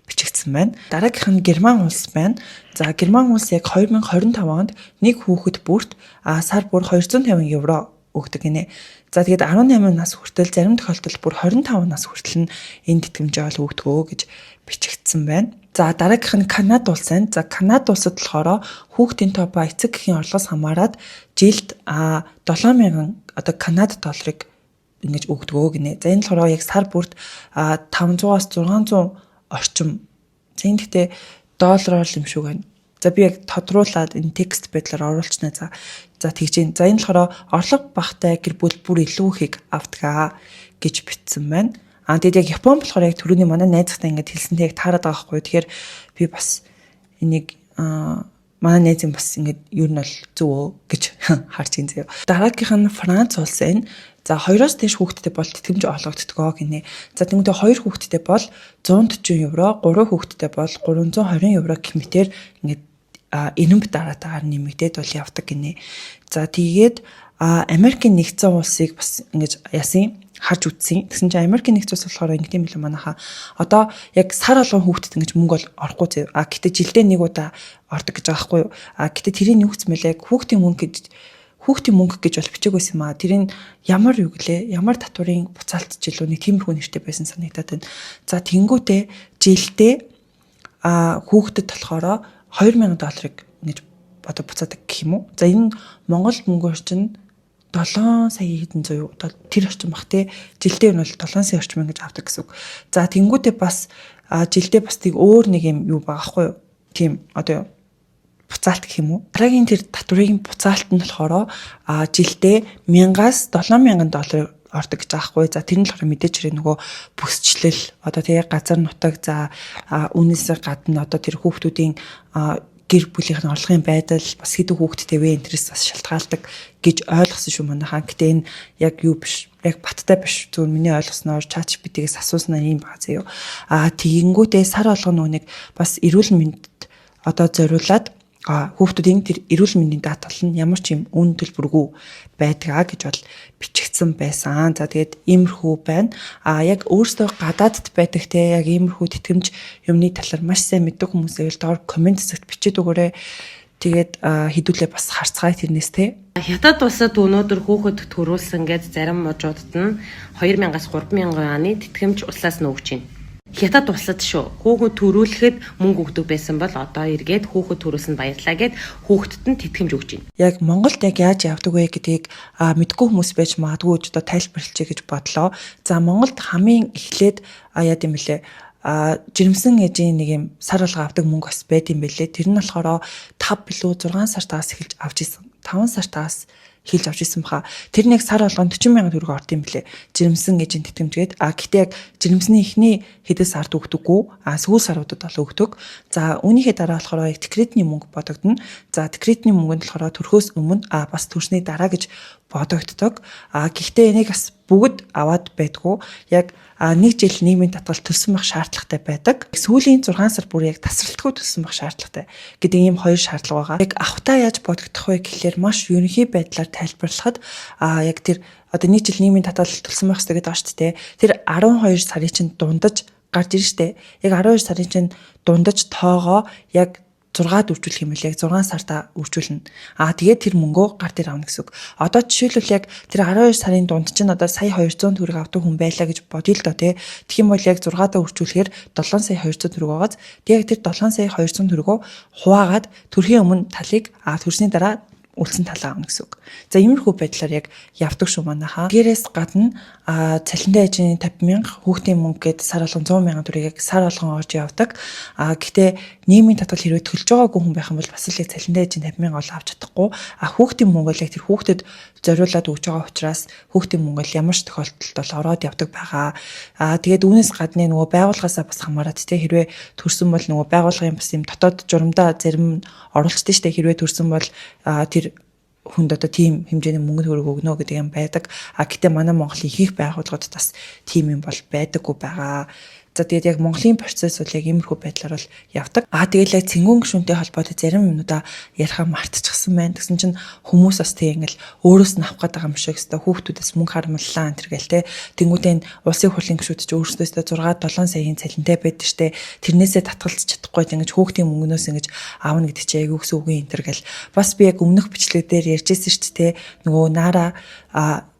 A: бичигдсэн байна. Дараагийнх нь Герман улс байна. За Герман улс яг 2025 онд нэг хүүхэд бүрт сар бүр 250 евро өгдөг гинэ. За тэгээд 18 нас хүртэл зарим тохиолдолд бүр 25 нас хүртэл нь энэ тэтгэмжээ ол өгдөгөө гэж бичигдсэн байна. За дараагийнх нь Канада улс байна. За Канада улсад болохоор хүүхдийн тоо ба эцэг эхийн орлогоос хамаарат жилд 7,000 одоо Канада долларыг ингэж өгдөгөө гинэ. За энэ болохоор яг сар бүрт 500-аас 600 орчим. За энэ гэхдээ доллараар юм шиг байна. За би яг тодруулаад энэ текст байдлаар оруулчихна. За тэгж юм. За энэ болохоор орлого багтай гэр бүл бүр илүү их авдаг гэж бичсэн байна. Тэгээд яг Япон болохоор яг түрүүний манай найзтай ингэж хэлсэнтэй яг таарад байгаа байхгүй. Тэгэхээр би бас энийг манай найз юм бас ингэж юу нь бол зөвөө гэж харж ин заяа. Дараагийнх нь Франц улс байна. За 2-оос дээш хүүхэдтэй бол тэтгэмж олгогддог гинэ. За тэгмэдээ 2 хүүхэдтэй бол 140 евро, 3 хүүхэдтэй бол 320 евро гэх мэтээр ингээд энэмб дараатаар нэмэгдээд бол явдаг гинэ. За тэгээд Америкийн нэгдсэн улсыг бас ингэж яасан харж үзсэн. Тэгсэн чинь Америкийн нэгдсэн улс болохоор ингэ тийм билээ манайхаа. Одоо яг сар болгон хүүхдэд ингэж мөнгө бол орохгүй зав. Гэтэ жилдээ нэг удаа ордог гэж байгаа байхгүй юу. Гэтэ тэрийг юу гэсэн мэлээ хүүхдийн мөнгө гэж бол бичээг байсан юм аа. Тэрийн ямар юу гэлээ? Ямар татварын буцаалтч илүү нэг тиймэрхүү нэртэй байсан санагдаад байна. За тэнгүүтээ жилдээ хүүхдэд болохоор $2,000 ингэж бодо буцаадаг гэх юм уу? За энэ Монгол мөнгөөр чинь 7 сая хэдэн зуун одоо тэр орчим бах те. Жилдээ нь бол 7 сая орчим ингэж авдаг гэсэн үг. За тэнгүүтээ бас жилдээ бас тийг өөр нэг юм юу байгаа хгүй юу? Тийм одоо буцаалт гэх юм уу. Дараагийн тэр татврын буцаалт нь болохоор жилдээ 1000-аас $7,000 ордог гэж байгаа хгүй. За тэр нь болохоор мэдээж хэрэг нөгөө бүсчлэл одоо тэгээ газар нутаг за үүнээс гадна одоо тэр хүүхдүүдийн гэр бүлийнх нь орлогын байдал бас хэдэн хүүхэдтэй вэ энэс бас шалтгаалдаг гэж ойлгосон шүү манайхаа. Гэтэ энэ яг юу биш. Яг баттай биш. Зөвхөн миний ойлгосноор ChatGPT-гээс асууснаа юм байгаа заяа. Тэгэнгүүтээ сар болгоно нэг бас эрүүл мэндэд одоо зориулаад хүүхдүүдийн тэр эрүүл мэндийн даатгал нь ямар ч юм үн төлбөргүй байдгаа гэж бол бичигдсэн байсан. За тэгээд иймэрхүү байна. Яг өөрсдөө гадаадд байдаг те яг иймэрхүү тэтгэмж юмны талаар маш сайн мэддэг хүмүүсээ л доор комент хэсэгт бичээд өгөөрэй. Тэгээд хэдүүлээ бас харцгаая тэрнээс те.
E: Хятад улсад өнөөдөр хүүхэд төрүүлсэн гэж зарим мужуудад нь 2,000-аас 3,000 оны тэтгэмж улсаас нь өгч байна. Хятад улсад шүү. Хүүхэд төрүүлэхэд мөнгө өгдөг байсан бол одоо эргээд хүүхэд төрүүлсэнд баярлаа гэд хүүхдэд нь тэтгэмж өгч байна. Яг
A: Монголд яг яаж явдаг вэ гэдгийг мэдгүй хүмүүс байж магадгүй одоо тайлбарлачих гэж бодлоо. За Монголд хамгийн эхлээд яа гэм бэлээ жирэмсэн ээжийн нэг юм сар алга авдаг мөнгө бас байд юм бэлээ. Тэр нь болохоор 5 билүү 6 сартаас эхэлж авч исэн. 5 сартаас хэлж авч исэн баха. Тэр нэг сар болгоно 40,000 төгрөг орд юм блэ. Жирэмсэн ээжийн тэтгэмжгээд гэхдээ яг жирэмсний эхний хэдэн сард өгдөггүй. Сүүл саруудад бол өгдөг. За үүнийхээ дараа болохоор декретний мөнгө бодогдно. За декретний мөнгөнд болохоор төрхөөс өмнө бас төрсний дараа гэж бодогддог. Гэхдээ энийг бас бүгд аваад байдгүй. Яг 1 жил нийгмийн татгал төлсөн байх шаардлагатай байдаг. Сүүлийн 6 сар бүр яг тасралтгүй төлсөн байх шаардлагатай гэдэг ийм 2 шаардлага байгаа. Яг авахтаа яаж бодогдох вэ гэхлээр маш ерөнхий байдлаар тайлбарлахад яг тэр одоо 1 жил нийгмийн татгал төлсөн байх хэрэгтэй гэдэг байна шүү дээ. Тэр 12 сарын чинь дундаж гарч ирж штэ. Яг 12 сарын чинь дундаж тоогоо яг 6-д үржүүлэх юм бол яг 6 сартаа үржүүлнэ. Тэгээд тэр мөнгөө гар дээр авна гэсэн үг. Одоо жишээлбэл яг тэр 12 сарын дунд чинь одоо сая 200 төгрөг авдаг хүн байлаа гэж бодъё л доо тий. Тэгэх юм бол яг 6-даа үржүүлэхээр 7 сая 200 төгрөг байгааз яг тэр 7 сая 200 төгрөгөө хуваагаад төрхийн өмнө талыг төрсний дараа үлдсэн талаа авна гэсэн үг. За иймэрхүү байдлаар яг явдаг шүү манайхаа. Гэрээс гадна цалинтай ажны 50,000, хүүхдийн мөнгө гээд сар болгон 100,000 төгрөгийг сар болгон орж явдаг. Гэхдээ нийгмийн татвар хэрвээ төлж байгаагүй хүн байх юм бол бас л яг цалинтай ажны 50,000 ол авч чадахгүй. Хүүхдийн мөнгө бол яг тэр хүүхдэд зориулаад өгж байгаа учраас хүүхдийн мөнгө бол ямар ч тохиолдолд бол ороод явдаг байгаа. Тэгээд үүнээс гадна нөгөө байгууллагаасаа бас хамаарат тий хэрвээ төрсөн бол нөгөө байгууллагын бас юм дотоод журамдаа зарим нь оруулцдаг штэ хэрвээ төрсөн бол тэр хүнд одоо тийм хэмжээний мөнгө төгрөг өгнө гэдэг юм байдаг. Гэтэ манай Монголын ихэнх байгууллагууд бас тийм юм бол байдаггүй байгаа. За тэгээд яг Монголын процесс бол яг иймэрхүү байдлаар бол явдаг. Тэгэл яг цэнгүүн гишүүнтэй холбоотой зарим юмнуудаа ярихаа мартчихсан байна. Тэгсэн чинь хүмүүс бас тийм ингээл өөрөөс нь авах гэдэг юм шиг өстой хүүхдүүдээс мөнгө харамллаа энэ төр гэл те. Тэнгүүдийн улсын хурлын гишүүд ч өөрсдөөсөө 6-7 саяын цалинтай байдаг штэ. Тэрнээсээ татгалзах чадахгүй ингэж хүүхдийн мөнгнөөс ингэж аавна гэдэг чи яг үгс үгүй энэ төр гэл. Бас би яг өмнөх бичлэгдээр ярьжсэн шүү дээ. Нөгөө наара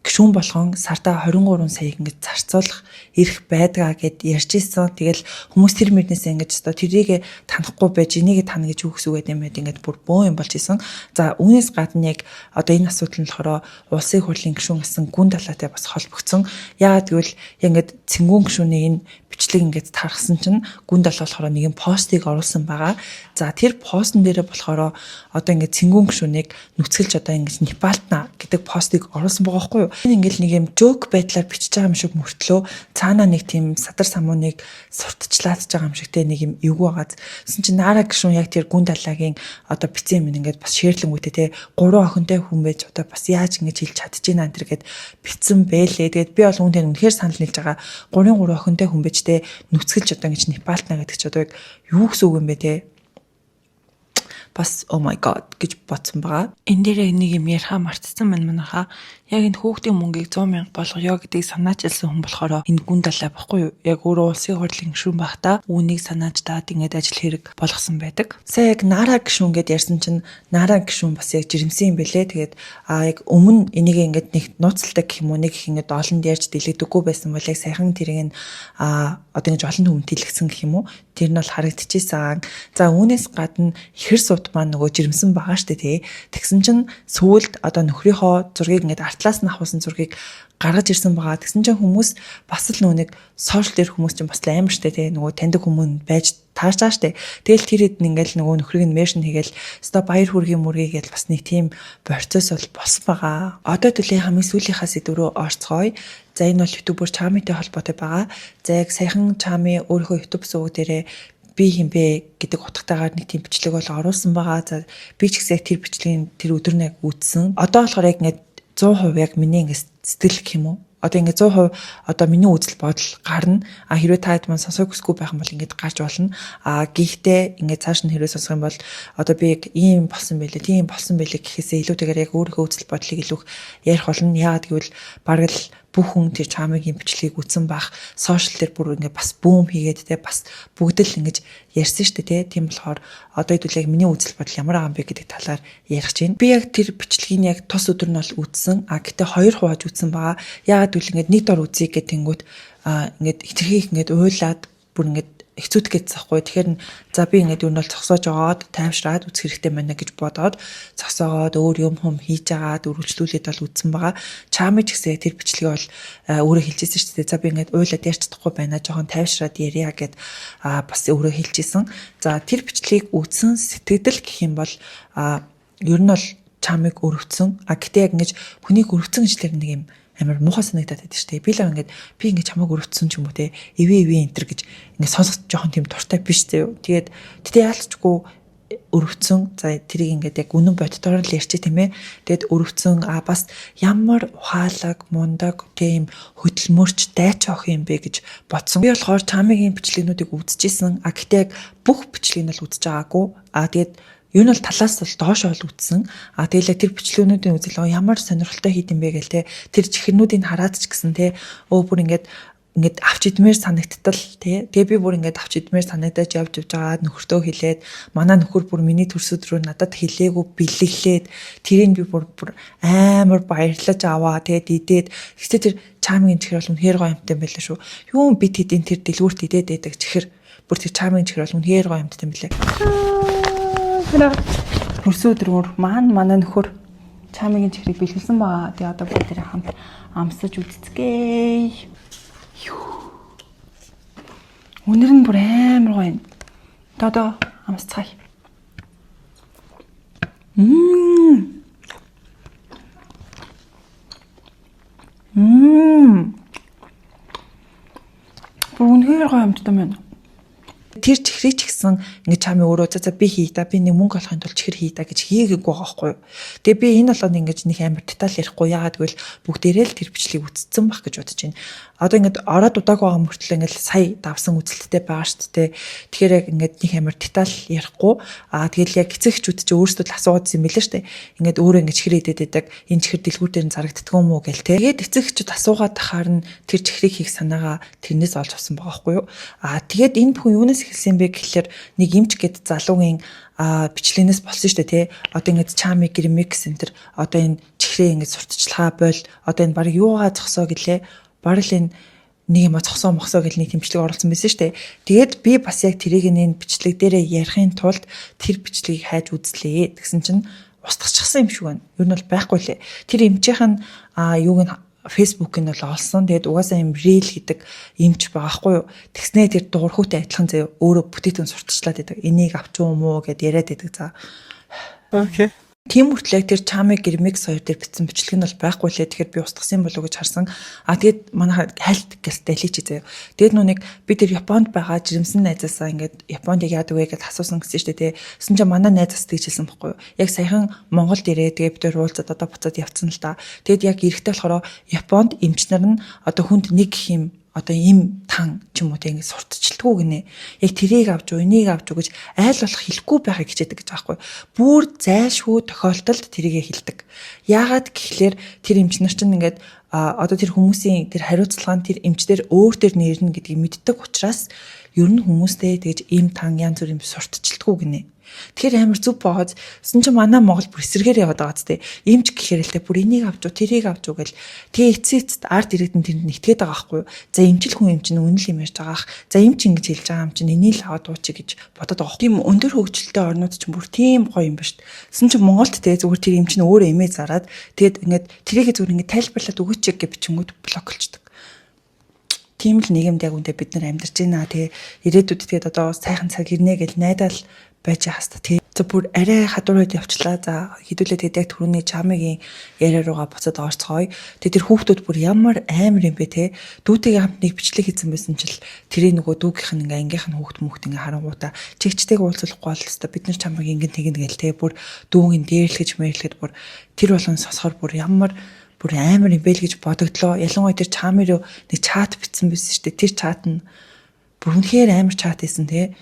A: гишүүн болгон сартаа 23 саяг ингэж зарцуулах эрх байдгаа гэд ярьж ирсэн. Тэгэл хүмүүс тэр мөрнөөс ингэж одоо тэрийг танахгүй байж энийг тана гэж үгс үгээд юм байд ингэж бүр бөө юм болж исэн. За үүнээс гадна яг одоо энэ асуудал нь болохоор улсын хурлын гишүүн гэсэн гүн талаатай бас холбогдсон. Яагаад гэвэл ингэж цэнгүүн гишүүний энэ бичлэг ингэж тархсан чинь гүн талаа болохоор нэгэн постыг оруулсан байгаа. За тэр постн дээр болохоор одоо ингэ цэнгүүн гишүүнийг нүцгэлж одоо ингэ Непалтна гэдэг постыг оруулсан байгаа байхгүй юу? Энэ ингээл нэг юм жок байдлаар бичиж байгаа юм шиг мөртлөө цаанаа нэг тийм садар самууныг сурталчлаад байгаа юм шигтэй нэг юм эвгүй байгааз. Тэсэн чинь наара гишүүн яг тэр гүн далаагийн одоо бицэн юм ингээд бас шээрлэнгүүтэй те 3 охинтой хүн байж одоо бас яаж ингэж хэлж чадчихна энэ төр гэд бицэн бэлээ. Тэгээд би бол үүнтэй үнэхээр санал нийлж байгаа 3 охинтой хүн байж те нүцгэлж одоо ингэж Непалтна гэдэг чи одоо яг юу гэсэн үг юм бэ те? Бас oh my god гэж бодсон байгаа. Энэ дээр нэг юм ярихаа мартсан манайхаа. Яг энэ хүүхдийн мөнгийг 100,000 болгоё гэдгийг санаачилсан хүн болохоор энэ гүн далаа баггүй юу? Яг өөрөө улсын хурлын гишүүн байхдаа үүнийг санаачдаад ингээд ажил хэрэг болгосон байдаг. Сая яг наара гишүүн гэдээ ярьсан чинь наара гишүүн бас яг жирэмсэн юм бэлээ. Тэгээд яг өмнө энийг ингээд нэг нууцлалтай гэх юм уу нэг их ингээд олонд ярьж дэлгдэггүй байсан бол яг сайхан тэрийг нь одоо ингэж олон хүнд дэлгэсэн гэх юм уу? Тэр нь бол харагдчихсан. За үүнээс гадна ихэр сууд маань нөгөө жирэмсэн байгаа штэ тий. Тэгсэн чинь сүүлд одоо нөхрийнхөө зургийг ингээд артлаас нь авсан зургийг гаргаж ирсэн байгаа. Тэгсэн чинь хүмүүс бас л нөгөө нэг сошиал дээр хүмүүс чинь бас л амар штэ тий. Нөгөө таньдаг хүмүүс байж таарчаа штэ. Тэгэл тэр хэд ингээл нөгөө нөхрийг нь меншн хийгээл өстой баяр хүргийн мөргийг гэл бас нэг тийм процесс бол болсон байгаа. Одоо төлөлийн хамгийн сүүлийнхаа сэдв рүү орцгоё. За энэ бол ютубер Чамитэй холбоотой байгаа. За яг саяхан Чами өөрийнхөө ютуб суваг дээрээ би хинбэ гэдэг утгатайгаар нэг тийм бичлэг бол оруулсан байгаа. За би ч гэсэн яг тэр бичлэгийн тэр өдөр нь яг үзсэн. Одоо болохоор яг ингээд 100% яг миний ингээд сэтгэл гэх юм уу? Одоо ингээд 100% одоо миний үзэл бодол гарна. Хэрвээ та хэд маань сонсох хүсэхгүй байх юм бол ингээд гарч болно. Гэхдээ ингээд цааш нь хэрвээ сонсох юм бол одоо би яг ийм болсон байлээ, тийм болсон байлээ гэхээсээ илүүтэйгээр яг өөрийнхөө үзэл бодлыг илүү ярих болно. Яагаад гэвэл бараг л бүх хүн тэр Чамигийн бичлэгийг үзсэн бах сошиал дээр бүр ингээд бас бүүм хийгээд те бас бүгд л ингэж ярьсан шүү дээ те. Тийм болохоор одоо хэдүүл яг миний үзэл бодол ямар байгаа юм бэ гэдэг талаар ярих чинь. Би яг тэр бичлэгийг яг тус өдөр нь бол үзсэн. Гэтээ 2 хувааж үзсэн байгаа. Яагаад гэвэл ингээд нэг дор үзье гэх тэнгүүд ингээд хитрхийг ингээд уйлаад бүр ингээд хэцүүдэх гэж захгүй. Тэгэхээр за би ингээд юу нь бол зогсоож аваад тайвшраад үзэх хэрэгтэй байна гэж бодоод зогсоогоод өөр юм хийж агаад үргэлжлүүлээд бол үзсэн байгаа. Чами ч гэсэн тэр бичлэгийг бол өөрөө хэлжсэн шүү дээ. За би ингээд уйлаад ярьж чадахгүй байна. Жохон тайвшраад ярья гэд бас өөрөө хэлжсэн. За тэр бичлэгийг үзсэн сэтгэл гэх юм бол ер нь бол Чамиг өрөвцөн. Гэтээ яг ингэж хүнийг өрөвцөн гэж тэр нэг юм амар муухай санагдаад байдаг шүү дээ. Би л ингээд чамайг өрөвдсөн ч юм уу те. Эвээ энтер гэж ингээд сонсох жоохон тийм дуртай биш зөө. Тэгээд яалчгүй өрөвцөн за тэрийг ингээд яг үнэн боддоор л ярьчих тийм ээ. Тэгэд өрөвцөн бас ямар ухаалаг, мундаг тийм хөдөлмөрч дайч ах юм бэ гэж бодсон. Би болохоор чамигийн бичлэгнүүдийг үзчихсэн. Гэхдээ яг бүх бичлэгийг нь л үзэж байгаагүй. Тэгээд юу нь бол талаас бол доош бол үтсэн. Тэгэлээ тэр бичлэгнүүдийн үзэл ямар сонирхолтой хийд юм бэ гээл те. Тэр чихэрнүүдийг хараад ч гэсэн те. Бүр ингээд авч идмээр санагдтал тий. Тэгээ би бүр ингээд авч идмээр санагдаж явж байгаад нөхөртөө хэлээд манай нөхөр бүр миний төрсөд рүү надад хэлээгүү бэлэглээд тэрийг би бүр амар баярлаж аваа тэгээд идээд гэхдээ тэр чамгийн чихэр бол үнэхээр гоё юмтай байлаа шүү. Юу бит хэдийн тэр дэлгүүрт идээд байдаг чихэр бүр тэр чамгийн чихэр бол үнэхээр гоё юмтай юм билээ. Төрсөд рүү манай нөхөр чамгийн чихрийг бэлгэлсэн баа. Тэгээ одоо бүгд тэрийг хамт амсаж үзцгээе. Өнөр нь бүр амар гоё. Одоо амсцгаая. Бүр үнэхээр гоё амттай байна. Тэр чихрийг ч гэсэн ингээд чамын өөрөө за би хий да би нэг мөнгө олохын тулд чихэр хий да гэж хийгээгүй байгаа байхгүй юу. Тэгээ би энэ болоод ингээд нэг амар деталь ярихгүй яагаад гэвэл бүгдээрээ л тэр бичлэгийг үзсэн байх гэж бодож байна. Одоо ингээд ороод удаагүй байгаа мөртлөө ингээд сая давсан үзэлттэй байгаа шүү дээ. Тэгэхээр яг ингээд нэг амар деталь ярихгүй. Тэгэл яг эцэгчүүд чи өөрсдөө л асуугаад юм билээ шүү дээ. Ингээд өөрөө ингээд чихэр идээд байдаг. Энэ чихэр дэлгүүр дээр нь зарагддаг юм уу гэл те. Тэгээд эцэгчүүд асуугаад тахаар нь тэр чихрийг хийх санаагаа тэрнээс олж авсан байгаа байхгүй юу. Тэгээд энэ бүхэн юунаас эхэлсэн бэ гэхэлэр нэг эмч гэд залуугийн бичлэгнээс болсон шүү дээ тий. Одоо ингээд чами гэрмикс энэ төр одоо энэ чихрээ ингээд сурталчилгаа бойл одоо энэ баг юугаа зогсоо гэлээ. Баг л энэ нэг юм зогсоо мохсоо гэл нэг тэмчлэг оруулсан байсан шүү дээ. Тэгээд би бас яг тэрийг энэ бичлэг дээрээ ярихын тулд тэр бичлэгийг хайж үзлээ. Тэгсэн чинь устгахчихсан юм шиг байна. Ер нь бол байхгүй лээ. Тэр эмчийнх нь юуг нь Facebook-ыг нь бол олсон. Тэгээд угаасаа юм рeel гэдэг юмч байгаа хгүй юу. Тэгснээ тэр дуурхуутай адилхан заяа өөрөө бүтээтэн сурталчлаад байдаг. Энийг авч юм уу гэд яриад байдаг за. Окей. Тийм үртлээ тэр чамыг гэрмикс хоёр дээр бичсэн бичлэг нь бол байхгүй лээ. Тэгэхээр би устгасан болов уу гэж харсан. Тэгээд манай хайлт гэлтэй лий чи заяа. Тэгээд нүг би тэр Японд байгаа жирэмсэн найзаасаа ингээд Японд яадаг вэ гэж асуусан гэсэн чинь тий. Тэсэн чинь манай найзаас тэгж хэлсэн байхгүй юу. Яг саяхан Монголд ирээ тэгээд бид уулзаад одоо буцаад явцсан л та. Тэгээд яг эрэхтэй болохоор Японд эмч нар нь одоо хүнд нэг гэх юм одоо им тан ч юм уу тийм ингэ сурталчилдаггүй гинэ. Яг тэрийг авч уу, энийг авч уу гэж айл болох хэлэхгүй байхыг хичээдэг гэж байгаа байхгүй. Бүр зайлшгүй тохиолдолд тэрийгэ хэлдэг. Яагаад гэхлээр тэр эмч нар чинь ингээд одоо тэр хүмүүсийн тэр хариуцлага нь тэр эмчдэр өөр төр нэрнэ гэдгийг мэддэг учраас ер нь хүмүүстэй тэгж им тан янз бүр юм сурталчилдаггүй гинэ. Тэгэхээр амар зүв боогоц сэн чинь манай Монгол бүр эсрэгээр яваад байгаа ч тийм эмч гэхээр л тэ бүр энийг авч уу тэрийг авч уу гэл тэгээ эцэст арт ирээдэн тэнд нэгтгээд байгаа байхгүй юу. За эмчил хүн эмч нь үнэл юм ярьж байгаах. За эмч ингэж хэлж байгаа юм чинь энийг л аваад уучих гэж бодоод байгаа. Тийм өндөр хөгжилтэй орнууд ч бүр тийм гоё юм ба шүү дээ. Сэн чинь Монголд тэ зүгээр тэр эмч нь өөрөө эмээ зараад тэгээд ингээд тэрийгэ зүгээр ингээд тайлбарлаад өгөөч гэж бичингүүд блоклчдаг. Тийм л нийгэмд яг үндэ бид нар амьдарч байна. Тэгээ ирээдүйд тэгээд одоо сайхан цаг ирнэ гэж найдаал байж хаста тий. За бүр арай хадуураад явчлаа. За хэдүүлээ тэгээд яг түрүүний чамигийн яриа руугаа буцаад орцгоё. Тэгээд тэр хүүхдүүд бүр ямар амар юм бэ те. Дүүтэйгээ хамт нэг бичлэг хийсэн байсан чил тэрийн нөгөө дүүгийнх нь ингээ ангийнх нь хүүхд ингээ харангуудаа чигчтэйг уулзахгүй бол өстой бид нар чамиг ингээ тэгнэ гээл те. Бүр дүүгийн дээрлэж мэрлэхэд бүр тэр болгон сосохоор бүр ямар бүр амар юм бэ л гэж бодогдлоо. Ялангуяа тэр чами руу нэг чат бичсэн байсан шүү дээ. Тэр чат нь бүр үнэхээр амар чат хийсэн те.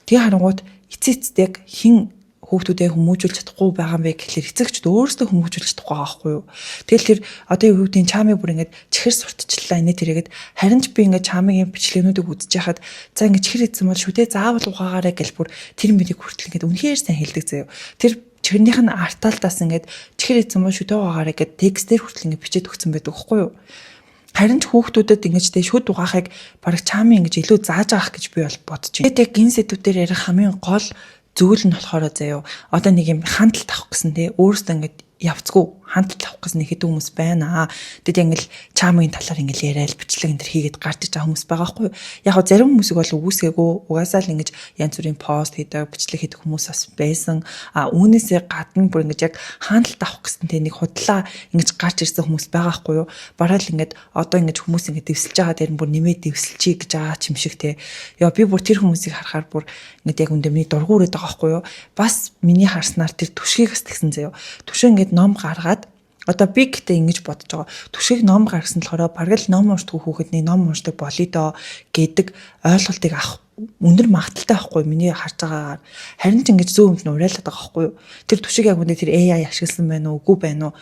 A: Тэгээ харангууд эцэцдэг хин хүүхдүүдээ хүмүүжүүлж чадахгүй байгаа юм бэ гэхлээр эцэгчд өөрсдөө хүмүүжүүлж чадахгүй байгаа байхгүй юу. Тэгэл тэр одоо юу гэдгийг чамыг бүр ингээд чихэр сурталчлаа инээ тэрээгээд харин ч би ингээд чамигийн бичлэгнүүдийг үзэж яхад за ингээд чихэр идсэн бол шүтээ заавал ухаагаарай гэл бүр тэр мөрийг хүртэл ингээд үнэхээр сайн хэлдэг заяа. Тэр чихэрнийх нь артаалтаас ингээд чихэр идсэн бол шүтээ ухаагаарай гэд текстээр хүртэл ингээд бичээд өгсөн байдаг байхгүй юу. Харин ч хүүхдүүдэд ингэж тэ шүд угаахыг бараг чами ингэж илүү зааж авах гэж би бол бодож байна. Тэгээд яг энэ сэдвүүдээр ярих хамгийн гол зүйл нь болохоор заяа. Одоо нэг юм хандлт авах гэсэн тэ өөрөөсөө ингэж явцгүй хандлт авах гэсэн нэг хэдэн хүмүүс байна. Тэгэд ингээл чамын талаар ингээл яриад бичлэг энэ төр хийгээд гарч иж байгаа хүмүүс байгаа байхгүй юу? Яг го зарим хүмүүсийг бол үгүйсгээгүй угаасаа л ингэж янз бүрийн пост хийдэг, бичлэг хийдэг хүмүүс бас байсан. Үүнээсээ гадна бүр ингэж яг хандлт авах гэсэн тэ нэг худлаа ингэж гарч ирсэн хүмүүс байгаа байхгүй юу? Бараал ингээд одоо ингэж хүмүүс ингэ дэвсэлж байгаа дээр бүр нэмээд дэвсэлчий гэж байгаа юм шиг те. Яа би бүр тэр хүмүүсийг харахаар бүр ингээд яг үндэ миний дургуураад байгаа байхгүй юу? Бас миний харснаар тэр түшгийг бас тэгсэн заяо. Түшээ ингээд ном гаргаад одоо би гэдэг ингэж бодож байгаа. Түшгийг ном гаргасан болохоор бараг л ном уншдаг хүүхэд нэг ном уншдаг болъё доо гэдэг ойлголтыг авах өндөр магадaltaй байхгүй миний харж байгаагаар. Харин ч ингэж зөө өмд нь уриалаад байгаа байхгүй юу? Тэр түшиг яг үндэ тэр AI ашигласан байна уу, үгүй байна уу?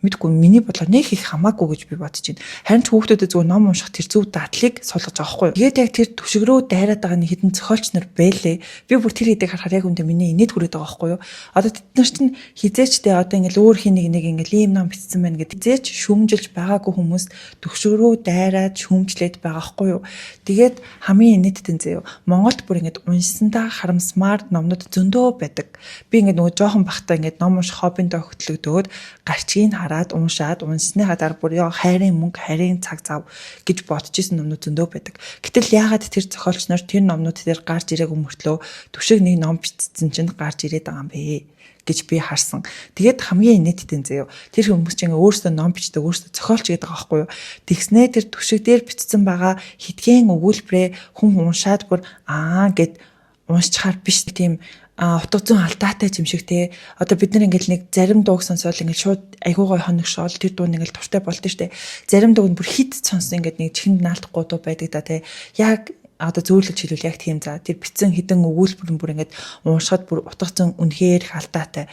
A: Мэдгүй миний бодлоор нэг их хамаагүй гэж би бодож байна. Харин ч хүүхдүүдэд зүгээр ном унших тэр зөв дадлыг суулгаж байгаа байхгүй юу? Тэгээд яг тэр түшиг рүү дайраад байгаа нэг хідэн зохиолч нар бэлээ. Би бүр тэр хэдийг харахаар яг үндэ миний инээд хүрээд байгаа байхгүй юу? Одоо тэд нар чинь хизээчтэй одоо ингээл өөр хин нэг ингээл ийм ном бичсэн байна гэдэг хизээч шүүмжилж байгаагүй хүмүүс түшиг рүү дайраад шүүмжлээд байгаа байхгүй юу? Тэгээд хамгийн инээдтэй заяа. Монголд бүр ингээд уншсандаа харамсмаар номнууд зөндөө байдаг. Би ингээд нөгөө жоохон бахта ингээд ном унших хоббиндээ хөтлөгдөөд гарчгийг хараад уншаад унсныхаа дараа бүр яа хайрын мөнгө хайрын цаг зав гэж бодож исэн номнууд зөндөө байдаг. Гэтэл яагаад тэр зохиолч нар тэр номнууд дээр гарч ирээгүй мөртлөө түшиг нэг ном бичсэн чинь гарч ирээд байгаа юм бэ гэж би харсан. Тэгээд хамгийн инээдтэй заяа. Тэр хүмүүс чинь өөрсдөө ном бичдэг, өөрсдөө зохиолч гэдэг байгаа байхгүй юу? Тэгснээ тэр түшиг дээр бичсэн байгаа хитгэн өгүүлбэрээ хүн уншаад бүр гэд уншчихаар биш тийм утга зүйн алдаатай юм шиг те. Одоо бид нар ингээл нэг зарим дууг сонсоод ингээл шууд айгуугай хоногшоол тэр дуу ингээл туртай болдсон штэ. Зарим дууг нь бүр хит сонсон ингээд нэг чихэнд наалдахгүй дуу байдаг да те. Яг одоо зөвлөж хэлвэл яг тийм за тэр битсэн хідэн өгүүлбэр нь бүр ингээд уушхад бүр утга зүйн үнэхээр их алдаатай.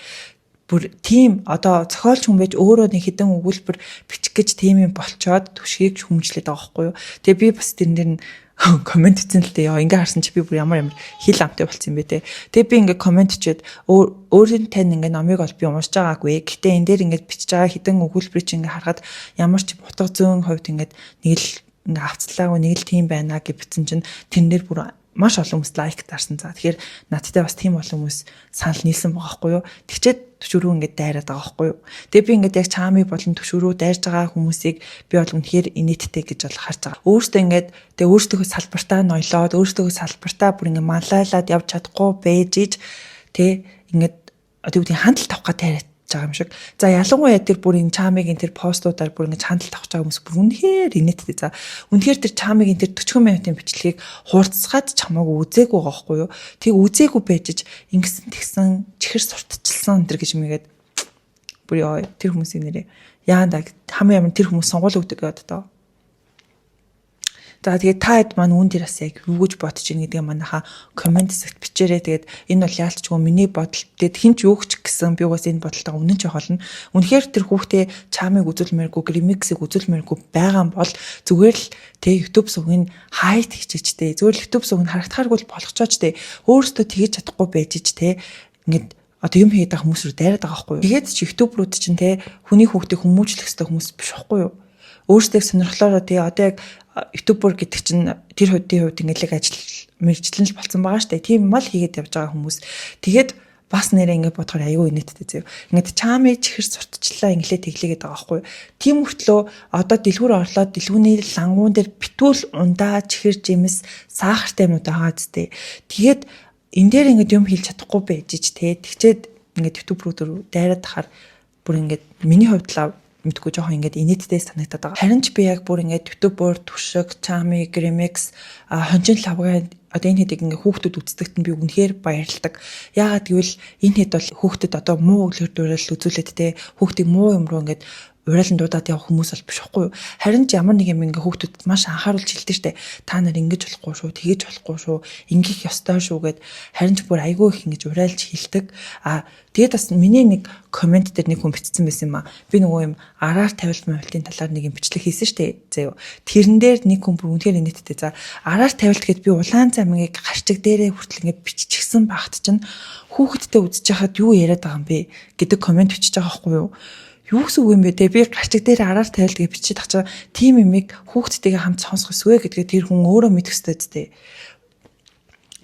A: Бүр тийм одоо зохиолч хүн байж өөрөө нэг хідэн өгүүлбэр бичих гэж тийм юм болчоод түшгийг хүмжлээд байгаа байхгүй юу. Тэгээ би бас тэрэн дээр комент хийсэн л дээ. Ингээ харсан чи би бүр ямар хил амтай болцсон юм бэ те. Тэгээ би ингээ комент хийгээд өөрийн тань ингээ номыг бол би уншиж байгаагүй. Гэтэ энэ дээр ингээ бичиж байгаа хідэн өгүүлбэрийг чи ингээ харахад ямар ч утга зүйн хувьд ингээ нэг л ингээ авцлаагүй нэг л тийм байна гэж бичсэн чинь тэн дээр бүр маш олон хүмүүс лайк дарсан. За тэгэхээр надтай бас тийм олон хүмүүс санал нийлсэн байгаа байхгүй юу. Тэгчээд түшүүрүү ингээд дайраад байгаа байхгүй юу. Тэгээ би ингээд яг чаамыг болон түшүүрүү дайрж байгаа хүмүүсийг би бол үнэхээр инээдтэй гэж бол харж байгаа. Өөртөө ингээд тэгээ өөртөө салбартаа ноёлоод өөртөө салбартаа бүр ингээд малайлаад явж чадахгүй байж иж тэ ингээд одоо үгүй хандлт авах гад тариад байгаа юм шиг. За ялангуяа тэр бүр энэ чаамыгийн тэр постуудаар бүр ингэж хандлт авах байгаа хүмүүс бүр үнэхээр инээдтэй. За үнэхээр тэр чаамыгийн тэр 40 минутын бичлэгийг хурцгаад чамаагүй үзээгүй байгаа байхгүй юу. Тэг үзээгүй байж ингэсэн тэгсэн чихэр сурталчилсан тэр гэж мэгээд бүр яа тэр хүмүүсийн нэрээ яанда хамгийн ямар тэр хүмүүс сонгуул өгдөг гэдэг доо. За тэгээд та хэд маань үүн дээр бас яг юу гэж бодож ийн гэдгийг манайхаа комент хэсэгт бичээрэй. Тэгээд энэ бол яалтчгүй миний бодол. Тэгээд хинч юу ч гэсэн би угаас энэ бодолтойгоо үнэн ч холно. Үнэхээр тэр хүүхдээ чамыг үзүүлмээргүй, ремиксийг үзүүлмээргүй байгаа бол зүгээр л тэг YouTube сувгийн хайт хийчихтэй. Зүгээр л YouTube сувг нь харагдахааргүй болгочооч тэг. Өөрөөсөө тэгэж чадахгүй байж ч тэг. Ингээд одоо юм хийдэг хүмүүс рүү дайраад байгаа байхгүй юу. Тэгээд ч YouTube руу чинь тэг хүний хүүхдийг хүмүүжлэх хэрэгтэй хүмүүс биш байхгүй юу. Өөрсдөө сонирхлоороо тий одоо яг ютубер гэдэг чинь тэр хувьдын хувьд ингээл ажил мэргэжлэн л болсон байгаа штэ. Тийм мал хийгээд явж байгаа хүмүүс. Тэгээд бас нэрээ ингээд бодохоор аюу инээдтэй зөө. Ингээд чаамыг чихэр сурталчлаа инглээ тэглээгээд байгаа байхгүй. Тийм мөртлөө одоо дэлгүүр орлоод дэлгүүний лангуун дээр битүүл ундаа чихэр жимс сахартай юмуд байгаа зү. Тэгээд энэ дээр ингээд юм хийж чадахгүй байж ч те. Тэгчээд ингээд ютуберүүд дайраад тахаар бүр ингээд миний хувьд л мэдгүй жоохон ингээд инээдтэй санагдаад байгаа. Харин ч би яг бүр ингээд ютубер, түшиг, чами, гремекс, хончин лавгаа одоо энэ хэдийг ингээд хүүхдүүд үздэгт нь би үнэхээр баярлдаг. Яагаад гэвэл энэ хэд бол хүүхдэд одоо муу өглөр дуурайл үзүүлээд те хүүхдийг муу юм руу ингээд урайлан дуудаад явах хүмүүс бол биш байхгүй юу. Харин ч ямар нэг юм ингээ хүүхдүүдэд маш анхааруулж хэлдэг штэ. Та нар ингэж болохгүй шүү, тэгэж болохгүй шүү, ингэх ёстой шүү гэд харин ч бүр айгүй их ингэж урайлж хэлдэг. Тэгээд бас миний нэг комент дээр нэг хүн бичсэн байсан юм аа. Би нөгөө юм араар тавилт мөвлтийн талаар нэг юм бичлэг хийсэн штэ. Заяа. Тэрэн дээр нэг хүн бүр үнэхээр инээдтэй. За араар тавилт гэд би улаан замыг гарчиг дээрээ хүртэл ингээ биччихсэн багт чинь хүүхэдтэй үзэж хахад юу яриад байгаа юм бэ гэдэг комент бичиж байгаа байхгүй юу. Юу гэсэн үг юм бэ те би гарчиг дээр араар тавилт гэж бичиж тахчаа тийм юмыг хүүхдтэйгээ хамт сонсох өсвэ гэдгээ тэр хүн өөрөө мэдэх ёстой зү.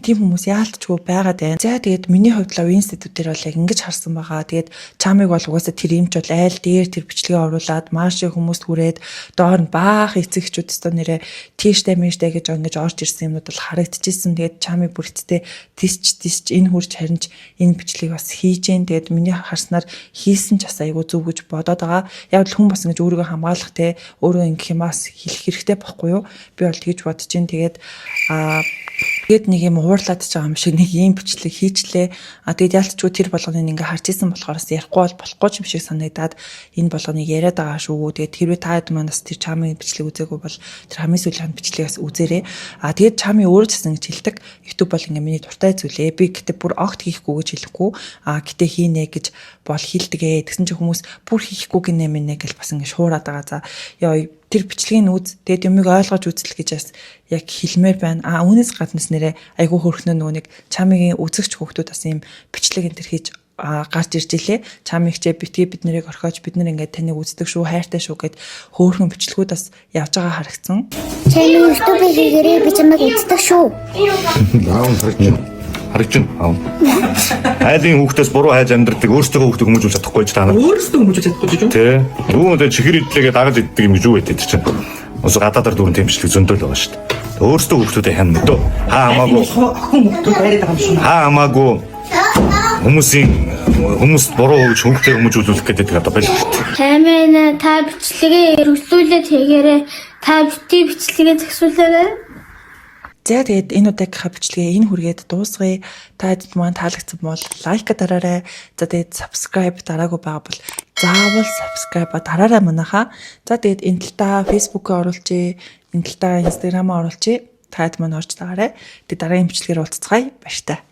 A: тийм хүмүүс яалтчгүй байгаад байна. За тэгээд миний хувьд Love Institute дээр бол яг ингэж харсан байгаа. Тэгээд чамыг бол угаасаа тэр юмч бол айл дээр тэр бичлэгээ оруулаад маш их хүмүүст хүрээд доор нь баах эцэгчүүд өстө нэрэ тийштэй мэштэй гэж ингэж орж ирсэн юмнууд бол харагдчихсэн. Тэгээд чамыг бүрттэй тисч энэ хурж харинч энэ бичлэгийг бас хийж гэн. Тэгээд миний харснаар хийсэн ч бас айгүй зөв гэж бодоод байгаа. Яг л хүн бас ингэж өөрийгөө хамгаалах те өөрөө ингэх юмас хэлэх хэрэгтэй байхгүй юу? Би бол тэгж бодож гин. Тэгээд нэг юм уурлаад ч байгаа юм шиг нэг ийм бичлэг хийчлээ. Тэгээд ялцчгүй тэр болгоныг ингээ харж исэн болохоор ярихгүй бол болохгүй юм шиг санагдаад энэ болгоныг яриад байгаа шүү. Тэгээд хэрвээ та хэд манаас тэр чамын бичлэг үзээгүй бол тэр хамгийн сүүлийн бичлэгээс үзээрэй. Тэгээд чамын өөрөө ч гэсэн гэж хэлдэг. YouTube бол ингээ миний дуртай зүйлээ. Би гэтээ бүр огт хийхгүй гэж хэлэхгүй. Гэтээ хийнэ гэж бол хэлдэгэ. Тэгсэн чинь хүмүүс бүр хийхгүй гинэ мэнэ гэж бас ингээ шуураад байгаа. За ёо тэр бичлэгийн үз тэгээд юмыг ойлгож үзэл гэж бас яг хэлмээр байна. Үүнээс гаднаас нэрээ айгүй хөрхнөө нөгөө нэг чамигийн үзэгч хүүхдүүд бас ийм бичлэг энэ төр хийж гарч ирж илээ. Чамиг ч битгий бид нарыг орхиож бид нар ингээд таныг үздэг шүү, хайртай шүү гэд хөөрхөн бичлэгүүд бас явж байгаа харагдсан.
F: Чамиг YouTube хийгээрээ би чамайг үздэг шүү.
G: Харагч аав. Айлын хүүхдээс буруу хайж амьдрдаг өөрсдөө хүүхдийг хүмүүжүүлж чадахгүй ч та нар.
B: Өөрөөсөө хүмүүжүүлж чадахгүй ч юу?
G: Тий. Нөгөө чихэр идлээгээ дагаж иддэг юм гэж юу гэдэг чинь. Ус гадаадаар дүүрэн тэмчлэг зөндөл байгаа шүү дээ. Өөрсдөө хүүхдүүдээ хань мэдөө. Хамаагүй.
B: Охин хүүхдүүд байраад байгаа юм шүү.
G: Хамаагүй. Хүмүүст буруу гэж хүүхдээ хүмүүжүүлүүлэх гэдэг одоо байл шүү дээ.
F: Таймаа та бичлэгээ өргөжлүүлээд хийгээрээ та бити бичлэгээ зохицуулаарай.
A: За тэгээд энэ удаагийнхаа бичлэгээ энэ хүргээд дуусгая. Та хэд маань таалагдсан бол лайк дараарай. За тэгээд subscribe дараагүй байгаа бол заавал subscribe дараарай манайхаа. За тэгээд энэ талдаа Facebook-оор оруулъя, энэ талдаа Instagram-аар оруулъя. Та хэд маань орж таарай. Тэгээд дараагийн бичлэгээр уулзцгаая. Баяр та.